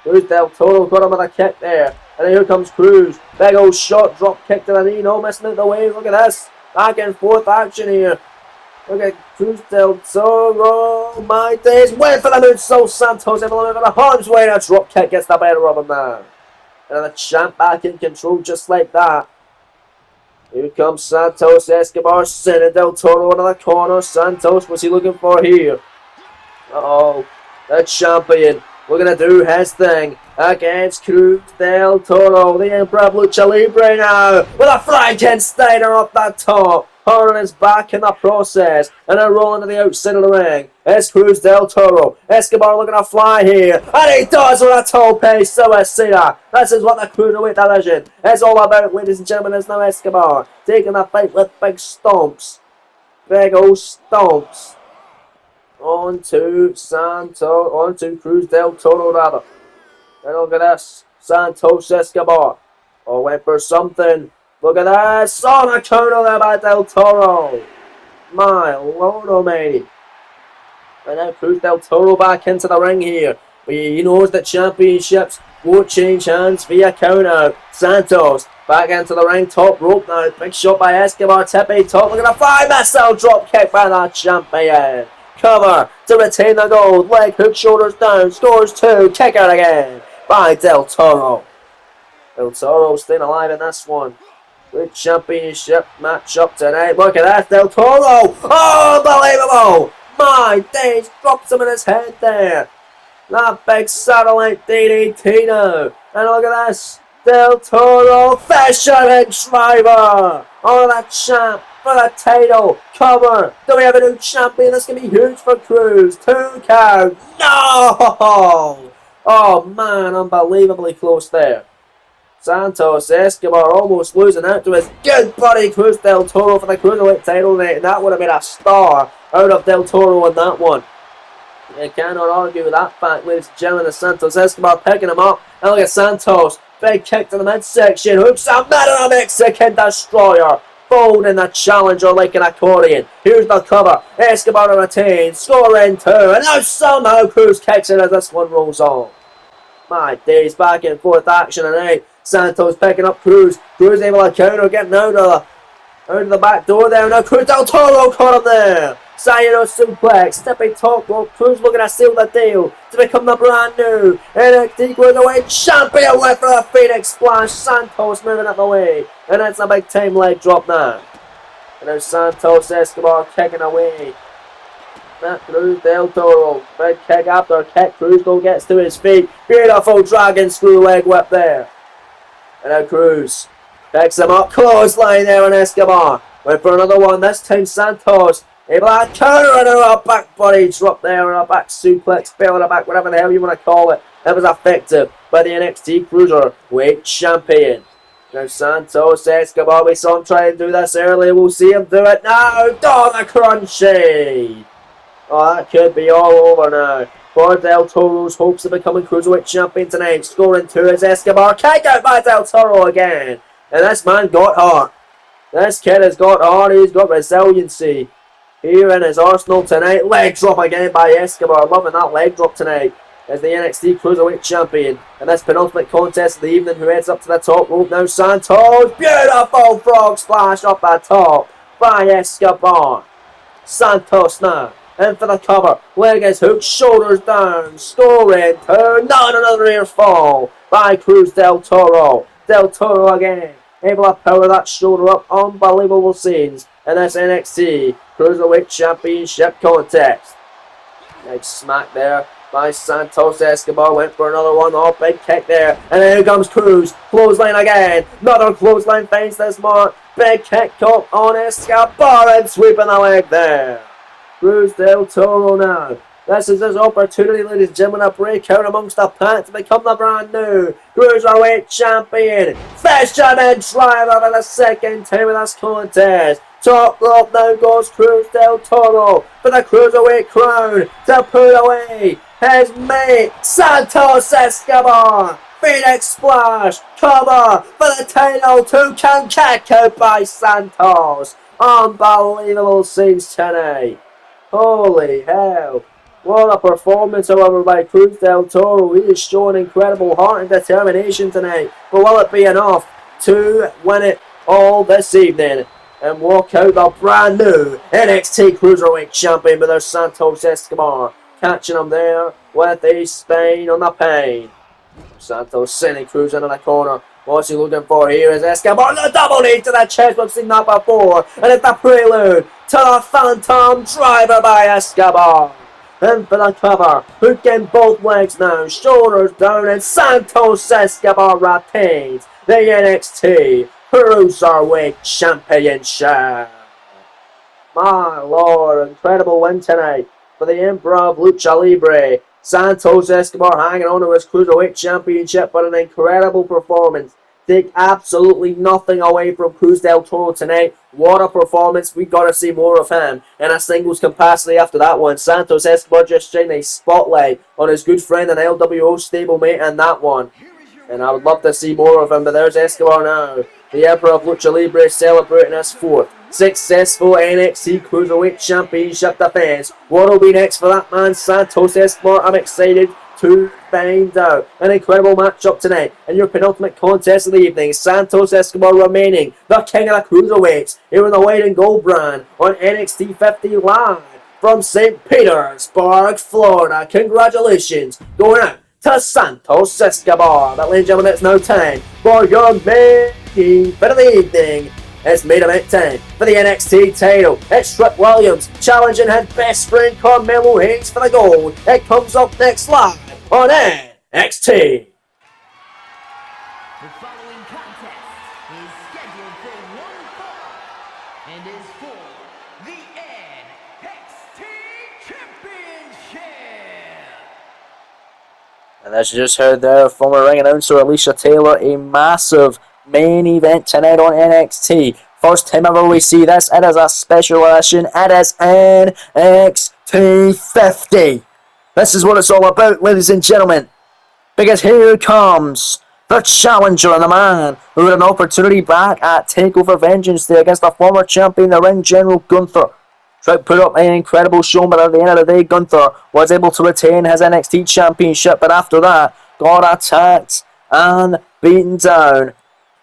Cruz del Toro got him with a kick there. And then here comes Cruz. Big old shot. Drop kick to the knee. No missing out the way. Look at this. Back and forth action here. Look at Cruz del Toro, my days. Went for the moonsault. Santos able to move in a harm's way. A drop kick gets the better of him now. And the champ back in control just like that. Here comes Santos Escobar, sending Del Toro into the corner. Santos, what's he looking for here? Uh-oh, the champion looking to do his thing against Cruz del Toro. The Emperor of Lucha Libre now with a Frankensteiner off the top. Hurling his back in the process, and then rolling to the outside of the ring. It's Cruz del Toro. Escobar looking to fly here, and he does with a tope suicida. This is what the Cruiserweight division is all about, ladies and gentlemen. There's no Escobar taking the fight with big stomps. Big old stomps. On to Cruz del Toro rather. And look at this. Santos Escobar. Oh, went for something. Look at that! On a counter there by Del Toro! My lord almighty. And now Cruz del Toro back into the ring here. But he knows that championships won't change hands via counter. Santos back into the ring, top rope now. Big shot by Escobar, tippy top. Look at the 5 missile drop kick by the champion. Cover to retain the gold. Leg hook, shoulders down. Scores 2. Kick out again by Del Toro. Del Toro staying alive in this one. Good championship matchup tonight. Look at that, Del Toro. Oh, unbelievable. My days, drops him in his head there. That big satellite DDT now. And look at this. Del Toro, fisherman driver. Oh, that champ for the title. Cover. Do we have a new champion? This can be huge for Cruz. 2 count. No. Oh, man, unbelievably close there. Santos Escobar almost losing out to his good buddy Cruz del Toro for the Cruiserweight title tonight, and that would have been a star out of Del Toro in that one. You cannot argue with that fact, ladies and gentlemen. The Santos Escobar picking him up, and look at Santos, big kick to the midsection, hooks him out of the Mexican Destroyer, folding the challenger like an accordion. Here's the cover, Escobar retains, scoring 2, and now somehow Cruz kicks it as this one rolls on. My days, back and forth action tonight. Santos picking up Cruz. Cruz able to counter, getting out of the back door there. Now Cruz del Toro caught him there. Sayano suplex, stepping top rope. Cruz looking to seal the deal to become the brand new NXT Cruiserweight champion with the Phoenix Splash. Santos moving out the way, and it's a big time leg drop now. And now Santos Escobar kicking away. That Cruz del Toro, big kick after kick. Cruz gets to his feet. Beautiful dragon screw leg whip there. And now Cruz picks him up, clothesline there on Escobar. Went for another one, this time Santos able to counter and a back body drop there, and a back suplex, bell in the back, whatever the hell you want to call it. That was effective by the NXT Cruiserweight champion. Now Santos Escobar, we saw him try and do this earlier, we'll see him do it now. Oh, the crunchy! Oh, that could be all over now. For Del Toro's hopes of becoming Cruiserweight champion tonight. Scoring 2 is Escobar. Kick out by Del Toro again. And this man got heart. This kid has got heart. He's got resiliency here in his arsenal tonight. Leg drop again by Escobar. Loving that leg drop tonight as the NXT Cruiserweight champion. And this penultimate contest of the evening, who heads up to the top rope now. Santos. Beautiful frog splash up the top by Escobar. Santos now. In for the cover, leg is hooked, shoulders down, scoring 2, not another near fall by Cruz del Toro. Del Toro again, able to power that shoulder up, unbelievable scenes in this NXT Cruiserweight Championship contest. Nice smack there by Santos Escobar, went for another one, oh, big kick there, and then here comes Cruz, clothesline again, another clothesline finds this mark, big kick caught on Escobar and sweeping the leg there. Cruz del Toro now. This is his opportunity, ladies and gentlemen, to break out amongst the pack to become the brand new Cruiserweight champion. Fisherman driver for the second time in this contest. Top rope now goes Cruz del Toro for the Cruiserweight crown to put away his mate Santos Escobar. Phoenix Splash cover for the title to kicked out by Santos. Unbelievable scenes tonight. Holy hell. What a performance, however, by Cruz del Toro. He is showing incredible heart and determination tonight. But will it be enough to win it all this evening and walk out the brand new NXT Cruiserweight Champion with their Santos Escobar? Catching him there with a Spain on the pain. Santos sending Cruz into the corner. What's he looking for here is Escobar. The double knee to the chest. We've seen that before. And it's the prelude to the Phantom Driver by Escobar. And for the cover, hooking both legs now, shoulders down, and Santos Escobar retains the NXT Cruiserweight Championship. My lord, incredible win tonight for the Improv Lucha Libre. Santos Escobar hanging on to his Cruiserweight Championship, but an incredible performance. Take absolutely nothing away from Cruz del Toro tonight. What a performance. We got to see more of him in a singles capacity after that one. Santos Escobar just shining a spotlight on his good friend and LWO stablemate in that one. And I would love to see more of him, but there's Escobar now. The Emperor of Lucha Libre celebrating his fourth successful NXT Cruiserweight Championship defense. What will be next for that man, Santos Escobar? I'm excited to find out. An incredible matchup tonight in your penultimate contest of the evening. Santos Escobar remaining the king of the cruiserweights here in the white and gold brand on NXT 50 Live from St. Petersburg, Florida. Congratulations going out to Santos Escobar. But ladies and gentlemen, it's now time for your main event of the evening. It's main event time for the NXT title. It's Trick Williams challenging his best friend Carmelo Hayes for the gold. It comes up next live on NXT. The following contest is scheduled for one fall and is for the NXT Championship. And as you just heard there, former ring announcer Alicia Taylor, a massive main event tonight on NXT. First time ever we see this. It is a special edition. It is NXT 50. This is what it's all about, ladies and gentlemen. Because here comes the challenger and the man who had an opportunity back at TakeOver Vengeance Day against the former champion, the Ring General Gunther. Trick put up an incredible show, but at the end of the day, Gunther was able to retain his NXT Championship. But after that, got attacked and beaten down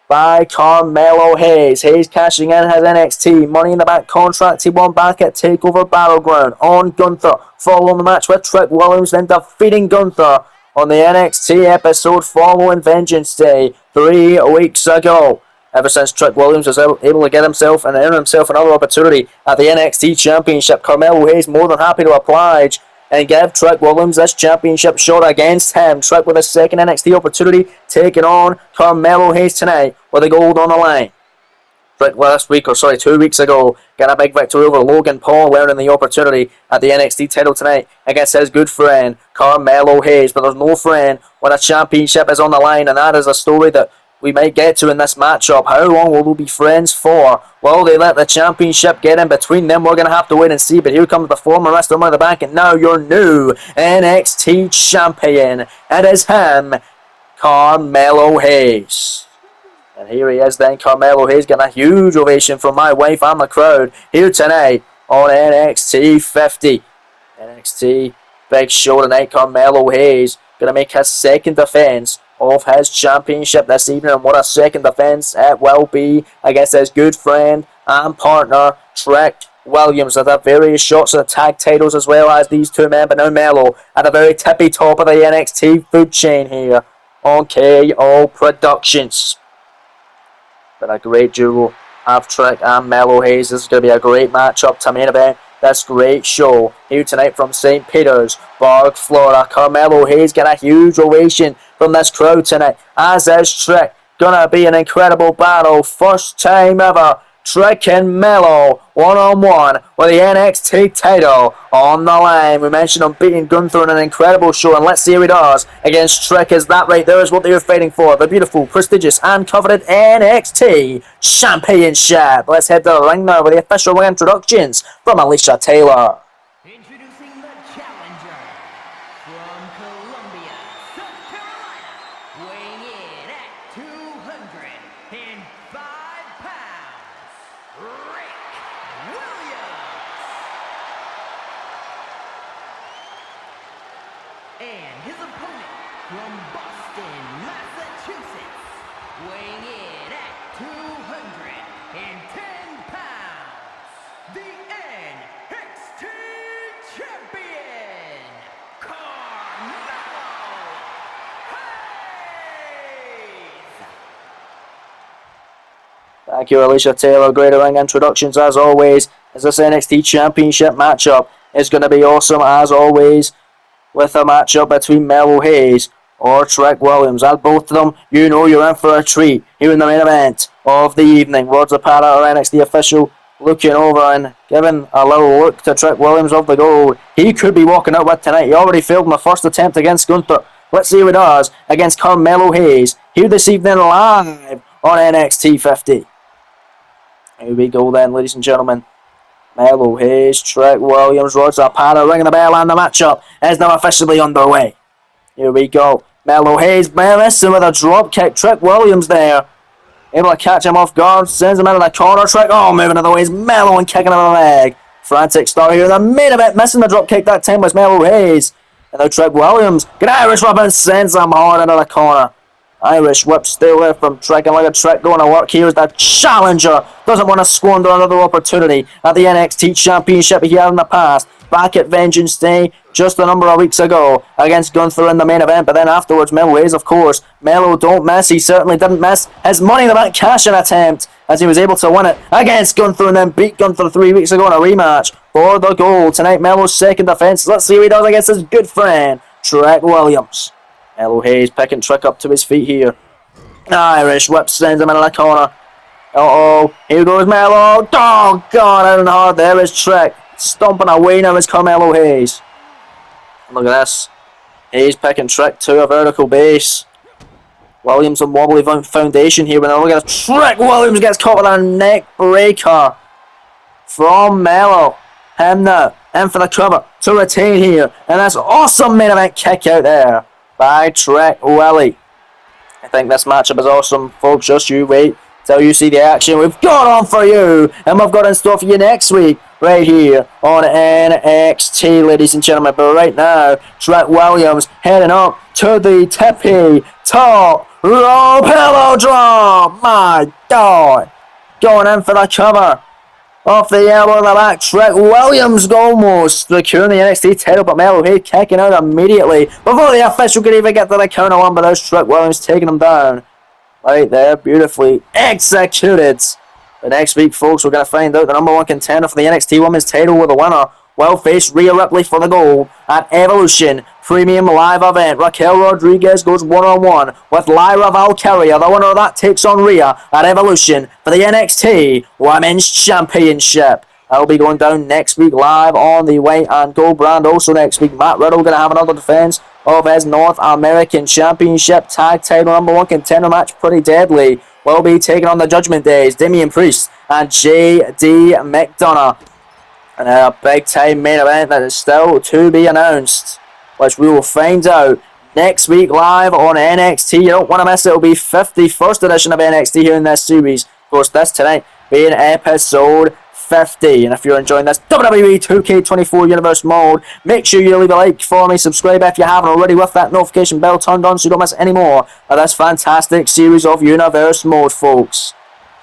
by Carmelo Hayes. Hayes cashing in his NXT Money in the Bank contract he won back at TakeOver Battleground on Gunther. Following the match with Trick Williams, then defeating Gunther on the NXT episode following Vengeance Day 3 weeks ago. Ever since Trick Williams was able to get himself and earn himself another opportunity at the NXT Championship, Carmelo Hayes more than happy to oblige and give Trick Williams this championship shot against him. Trick with his second NXT opportunity, taking on Carmelo Hayes tonight with the gold on the line. Trick 2 weeks ago, got a big victory over Logan Paul, earning the opportunity at the NXT title tonight against his good friend Carmelo Hayes. But there's no friend when a championship is on the line, and that is a story that we might get to in this matchup. How long will they be friends for? Will they let the championship get in between them? We're going to have to wait and see. But here comes the former wrestler Money in the Bank, and now your new NXT champion. It is him, Carmelo Hayes. And here he is then, Carmelo Hayes, getting a huge ovation from my wife and the crowd here tonight on NXT 50. NXT big show tonight. Carmelo Hayes going to make his second defense of his championship this evening, and what a second defense it will be against his good friend and partner Trick Williams, with the various shots of the tag titles as well as these two men. But now Melo at the very tippy top of the NXT food chain here on KO Productions. But a great duo of Trick and Melo Hayes. This is going to be a great matchup to main event this great show here tonight from St. Petersburg, Florida. Carmelo Hayes get a huge ovation from this crowd tonight, as is Trick. Gonna be an incredible battle. First time ever Trick and Melo one-on-one with the NXT title on the line. We mentioned him beating Gunther in an incredible show, and let's see how he does against Trick. Is that right there is what they were fighting for, the beautiful, prestigious and coveted NXT Championship. Let's head to the ring now with the official ring introductions from Alicia Taylor. Introducing the challenger from Columbia, South Carolina, weighing in at 205 pounds, Rick Williams. And his opponent from Boston, Massachusetts, weighing in at 210 pounds, the NXT Champion, Carmelo Hayes. Thank you, Alicia Taylor. Great ring introductions as always. As this NXT Championship matchup is going to be awesome as always, with a matchup between Melo Hayes or Trick Williams. And both of them, you know you're in for a treat here in the main event of the evening. Roger Zapata, our NXT official, looking over and giving a little look to Trick Williams of the gold. He could be walking out with tonight. He already failed in the first attempt against Gunther. Let's see how he does against Carmelo Hayes here this evening live on NXT 50. Here we go then, ladies and gentlemen. Melo Hayes, Trick Williams, Roger Zapata ringing the bell, and the matchup is now officially underway. Here we go. Melo Hayes missing with a drop kick. Trick Williams there, able to catch him off guard, sends him into the corner. Trick, moving out of the way is Melo and kicking him in the leg. Frantic start here in the main event, missing the drop kick that time was Melo Hayes. And now Trick Williams, good Irish whip and sends him hard into the corner. Irish whip still there from Trick, and look at Trick going to work here as the challenger. Doesn't want to squander another opportunity at the NXT Championship he had in the past. Back at Vengeance Day just a number of weeks ago against Gunther in the main event, but then afterwards Melo Hayes, of course. Melo don't miss, he certainly didn't miss his Money in the Bank cash-in attempt as he was able to win it against Gunther and then beat Gunther 3 weeks ago in a rematch for the gold. Tonight Melo's second defense. Let's see what he does against his good friend Trick Williams. Melo Hayes picking Trick up to his feet here. Irish whip sends him into the corner. Here goes Melo. Oh, God, out and hard. There is Trick. Stomping away now is Carmelo Hayes. And look at this. Hayes picking Trick to a vertical base. Williams on wobbly foundation here. But now look at this. Trick Williams gets caught with a neck breaker from Melo. Him now in for the cover to retain here. And that's awesome main event kick out there by Trick Willie. I think this matchup is awesome, folks. Just you wait till you see the action we've got on for you, and we've got in store for you next week right here on NXT, ladies and gentlemen. But right now, Trick Williams heading up to the tippy top rope pillow drop. My God, going in for the cover. Off the elbow in the back, Trick Williams almost securing the NXT title, but Melo Hayes kicking out immediately before the official could even get to the counter one, but there's Trick Williams taking him down. Right there, beautifully executed. But next week, folks, we're going to find out the number one contender for the NXT Women's title with the winner will face Rhea Ripley for the gold at Evolution Premium Live event. Raquel Rodriguez goes one-on-one with Lyra Valkyria. The winner of that takes on Rhea at Evolution for the NXT Women's Championship. That'll be going down next week live on the white and gold brand. Also next week, Matt Riddle going to have another defense of his North American Championship tag title number one contender match. Pretty deadly. Will be taking on the Judgment Days, Damian Priest and J.D. McDonough. And a big time main event that is still to be announced, which we will find out next week live on NXT. You don't want to miss it. It'll be 51st edition of NXT here in this series. Of course, this tonight being episode 50. And if you're enjoying this WWE 2K24 Universe mode, make sure you leave a like for me, subscribe if you haven't already with that notification bell turned on so you don't miss any more of this fantastic series of Universe mode, folks.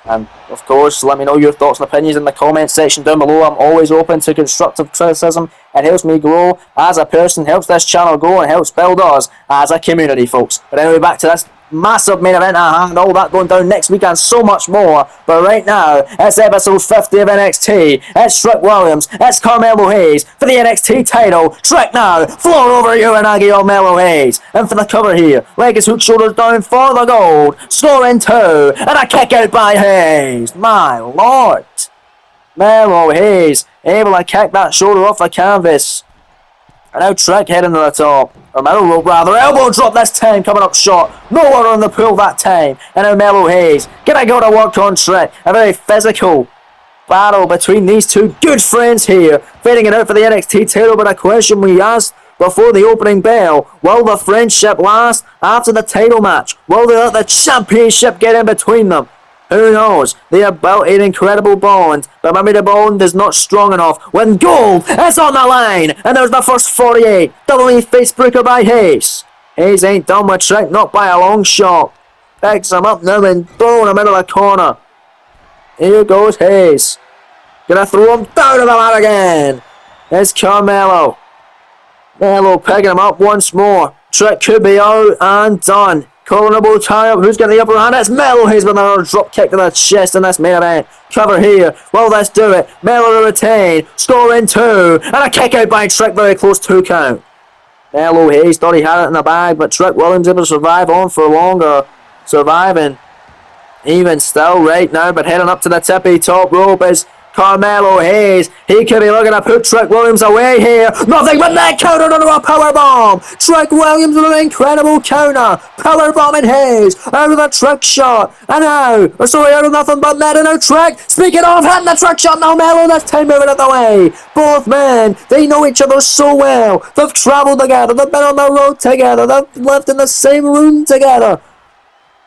And of course, let me know your thoughts and opinions in the comments section down below. I'm always open to constructive criticism. It helps me grow as a person, helps this channel grow, and helps build us as a community, folks. But anyway, back to this massive main event at hand, all that going down next week and so much more. But right now, it's episode 50 of NXT. It's Trick Williams, it's Carmelo Hayes for the NXT title. Trick now, floor over Uranagi on Melo Hayes. And for the cover here, leg is hook, shoulders down for the gold. Scoring 2, and a kick out by Hayes. My lord. Melo Hayes able to kick that shoulder off the canvas. And now Trick heading to the top. Or middle rope rather. Elbow drop this time, coming up short. No one on the pool that time. And now Melo Hayes gonna go to work on Trick. A very physical battle between these two good friends here. Fading it out for the NXT title, but a question we asked before the opening bell. Will the friendship last after the title match? Will they let the championship get in between them? Who knows? They have built an incredible bond, but maybe the bond is not strong enough when gold is on the line. And there's the first 48. Double face breaker by Hayes. Hayes ain't done with Trick, not by a long shot. Picks him up now and throw him into the corner. Here goes Hayes. Gonna throw him down to the mat again. It's Carmelo. Melo picking him up once more. Trick could be out and done. Colonable tie up. Who's got the upper hand? It's Melo Hayes with another drop kick to the chest in this main event. Cover here. Will this do it? Melo to retain. Scoring 2. And a kick out by Trick. Very close 2 count. Melo Hayes thought he had it in the bag, but Trick Williams able to survive on for longer. Surviving. Even still right now, but heading up to the tippy top rope is Carmelo Hayes. He could be looking to put Trick Williams away here. Nothing but that counter under a powerbomb. Trick Williams with an incredible counter. Powerbombing Hayes out of the trick shot. And now, out of nothing but net and now Trick. Speaking of, hitting the trick shot now. Melo this time moving it away. Both men, they know each other so well. They've travelled together. They've been on the road together. They've lived in the same room together.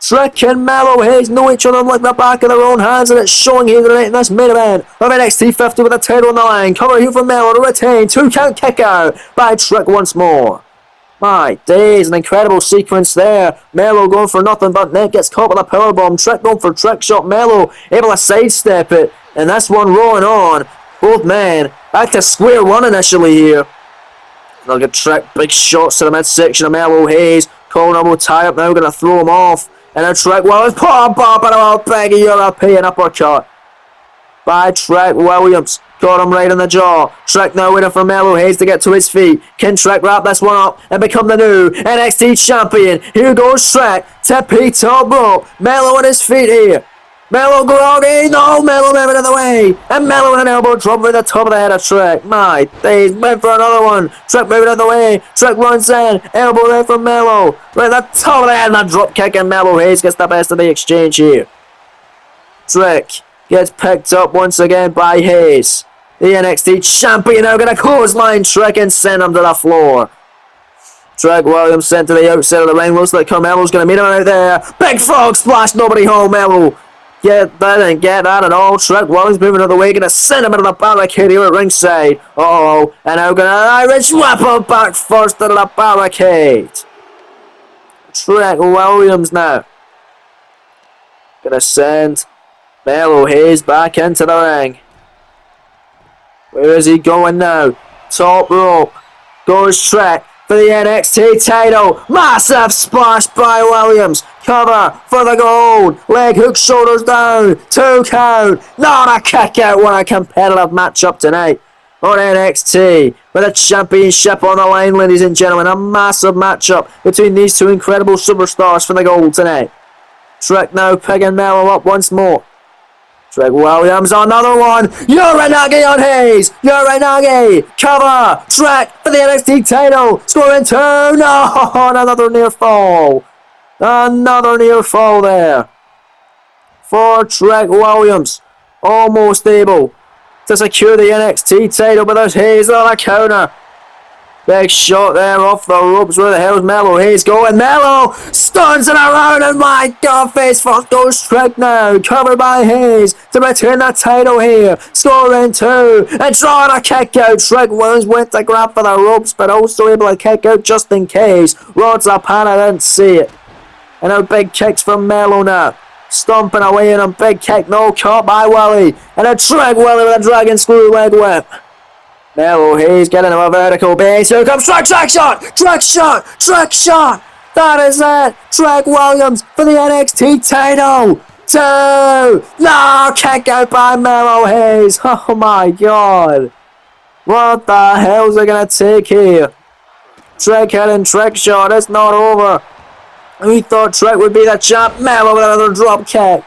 Trick and Melo Hayes know each other like the back of their own hands, and it's showing here tonight in this main event of NXT 50 with the title on the line. Cover here from Melo to retain. 2 count kick out by Trick once more. My days, an incredible sequence there. Melo going for nothing but net, gets caught with a powerbomb. Trick going for trick shot. Melo able to sidestep it, and this one rolling on. Both men back to square one initially here. They'll get Trick, big shots to the midsection of Melo Hayes. Colin will tie up now, going to throw him off. And a Trick Williams, put a bop and a big European uppercut by Trick Williams. Got him right in the jaw. Trick now waiting for Melo Hayes to get to his feet. Can Trick wrap this one up and become the new NXT champion? Here goes Trick. Tippy top rope. Melo on his feet here. Melo groggy. No, Melo moving in the way. And Melo with an elbow drop over the top of the head of Trick. My days, went for another one. Trick moving out of the way. Trick runs in. Elbow there from Melo. Right at the top of the head and a drop kick, and Melo Hayes gets the best of the exchange here. Trick gets picked up once again by Hayes. The NXT champion now going to clothesline Trick and send him to the floor. Trick Williams sent to the outside of the ring. Looks like Carmelo's going to meet him out there. Big frog splash. Nobody home. Melo. Didn't get that at all. Trick Williams moving out of the way. Going to send him into the barricade here at ringside. Uh-oh. And now going to Irish whip him back first into the barricade. Trick Williams now. Going to send Melo Hayes back into the ring. Where is he going now? Top rope. Goes Trick for the NXT title. Massive splash by Williams. Cover for the gold. Leg hook, shoulders down. 2 count. Not a kick out. What a competitive matchup tonight on NXT. With a championship on the line, ladies and gentlemen. A massive matchup between these two incredible superstars for the gold tonight. Trick now picking Melo up once more. Trick Williams, another one. Uranagi on Hayes. Uranagi. Cover. Trick for the NXT title. Scoring 2. No, another near fall. Another near fall there for Trick Williams. Almost able to secure the NXT title, but there's Hayes on a counter. Big shot there off the ropes. Where the hell's Melo Hayes going? Melo stuns it around, and my God, face first goes Trick now. Covered by Hayes to retain that title here. Scoring 2 and drawing a kick out. Trick Williams went to grab for the ropes, but also able to kick out just in case. Rods up, and I didn't see it. And now big kicks from Melo now. Stomping away in a big kick. No, caught by Willie. And a Trick Willie with a dragon screw leg whip. Melo Hayes getting him a vertical base. Here comes Trick shot! Trick shot! Trick shot! That is it. Trick Williams for the NXT title. 2. No, kick out by Melo Hayes. Oh my god. What the hell is it going to take here? Trick hit and trick shot. It's not over. We thought Trick would be the champ. Melo with another drop kick.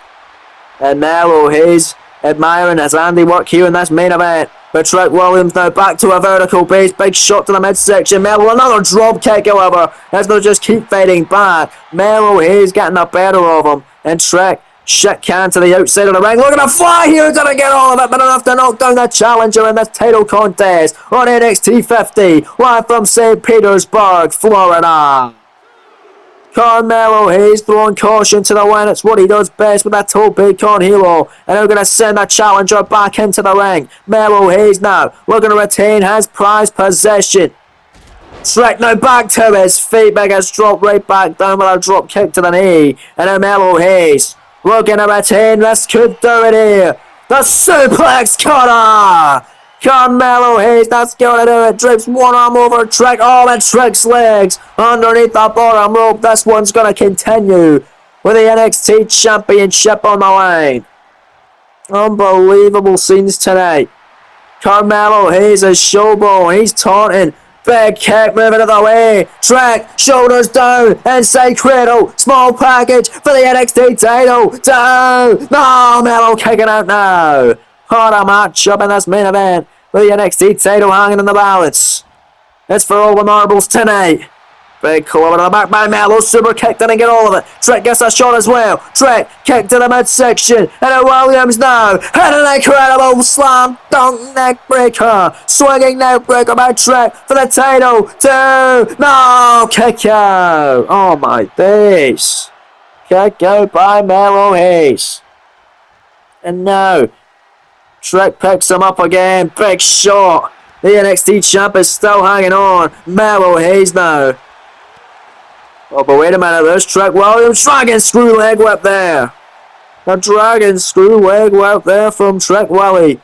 And Melo Hayes admiring his handiwork here in this main event. But Trick Williams now back to a vertical base. Big shot to the midsection. Melo another drop kick, however. As they'll just keep fighting back. Melo Hayes getting the better of him. And Trick shit can to the outside of the ring. Looking to fly here. Didn't get all of it, but enough to knock down the challenger in this title contest on NXT 50. Live from St. Petersburg, Florida. Carmelo Hayes throwing caution to the wind. It's what he does best with that Tope Con Hilo. And they're going to send the challenger back into the ring. Melo Hayes now looking to retain his prized possession. Trick now back to his feet. Biggest drop right back down with a drop kick to the knee. And then Melo Hayes looking to retain. This could do it here. The suplex cutter. Carmelo Hayes, that's going to do it. Drapes one arm over Trick. Oh, and Trick's legs underneath the bottom rope. This one's going to continue with the NXT Championship on the line. Unbelievable scenes tonight. Carmelo Hayes is showboating. He's taunting. Big kick moving out of the way. Trick, shoulders down, inside cradle. Small package for the NXT title. Down. No, Melo kicking out now. What a matchup in this main event with the NXT title hanging in the balance. It's for all the marbles tonight. Big club to the back by Melo. Super kick, didn't get all of it. Trick gets a shot as well. Trick, kick to the midsection. And Williams now. And an incredible slam dunk neck breaker. Swinging neck breaker by Trick for the title. 2. No, kick out. Oh my days. Kick out by Melo Hayes. And now Trick picks him up again. Big shot. The NXT champ is still hanging on. Melo Hayes now. Oh, but wait a minute. There's Trick Williams. Dragon screw leg whip there. The dragon screw leg whip there from Trick Willie.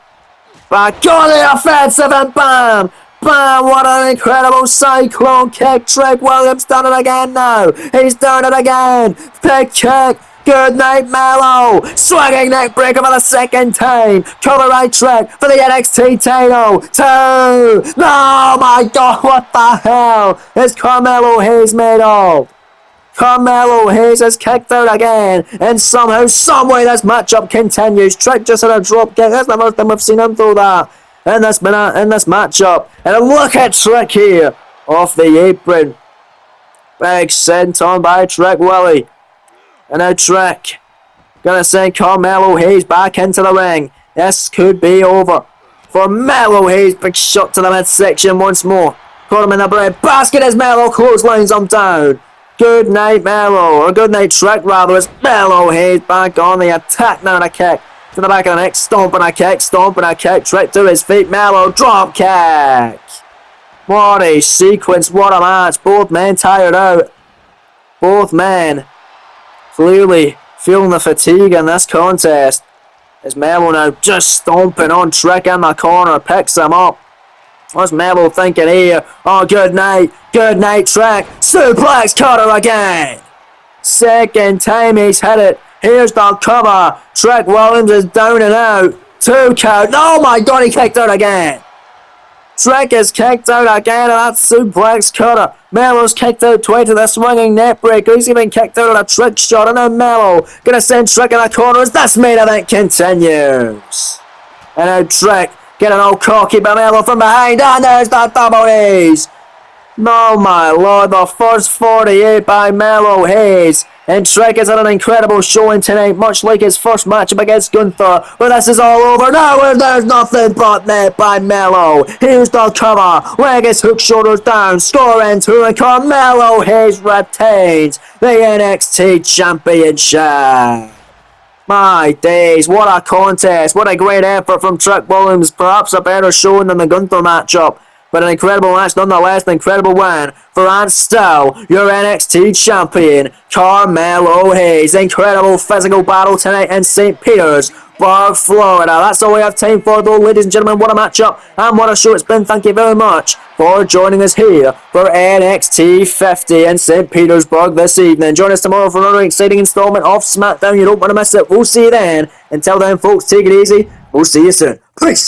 Back on the offensive and bam. Bam. What an incredible cyclone kick. Trick Williams done it again now. He's done it again. Big kick. Good night, Melo. Swinging neck breaker for the second time. Cover right Trick for the NXT title. 2. No, my God, what the hell is Carmelo Hayes made of? Carmelo Hayes is kicked out again. And somehow, someway, this matchup continues. Trick just had a drop kick. That's the first time we've seen him throw that in this matchup. And look at Trick here off the apron. Big sent on by Trick Willie. And now Trick gonna send Carmelo Hayes back into the ring. This could be over for Melo Hayes. Big shot to the midsection once more. Caught him in the bread basket as Melo clotheslines him down. Good night, Melo. Or good night, Trick, rather. It's Melo Hayes back on the attack now and a kick to the back of the neck. Stomping a kick, stomping a kick. Trick to his feet. Melo drop kick. What a sequence. What a match. Both men tired out. Both men clearly feeling the fatigue in this contest. As Melo now just stomping on Trick in the corner, picks him up. What's Melo thinking here? Oh, good night, Trick. Suplex cutter again. Second time he's hit it. Here's the cover. Trick Williams is down and out. 2 count. Oh my God, he kicked out again. Trick is kicked out again, and that's suplex cutter. Melo's kicked out twice to the swinging net breaker. He's even kicked out on a Trick shot, and now Melo gonna send Trick in the corner as this main event continues. And now Trick getting all cocky by Melo from behind, and there's the double A's. No, my Lord, the first 48 by Melo Hayes. And Trick has had an incredible showing tonight, much like his first matchup against Gunther. But this is all over now, and there's nothing but net by Melo. Here's the cover. Leg is hook, shoulders down. Score in 2, and Carmelo Hayes retains the NXT Championship. My days, what a contest. What a great effort from Trick Williams. Perhaps a better showing than the Gunther matchup. but an incredible match nonetheless, an incredible win for and still your NXT champion, Carmelo Hayes. Incredible physical battle tonight in St. Petersburg, Florida. That's all we have time for though, ladies and gentlemen. What a matchup and what a show it's been. Thank you very much for joining us here for NXT 50 in St. Petersburg this evening. Join us tomorrow for another exciting installment of SmackDown. You don't want to miss it. We'll see you then. Until then, folks, take it easy. We'll see you soon. Peace.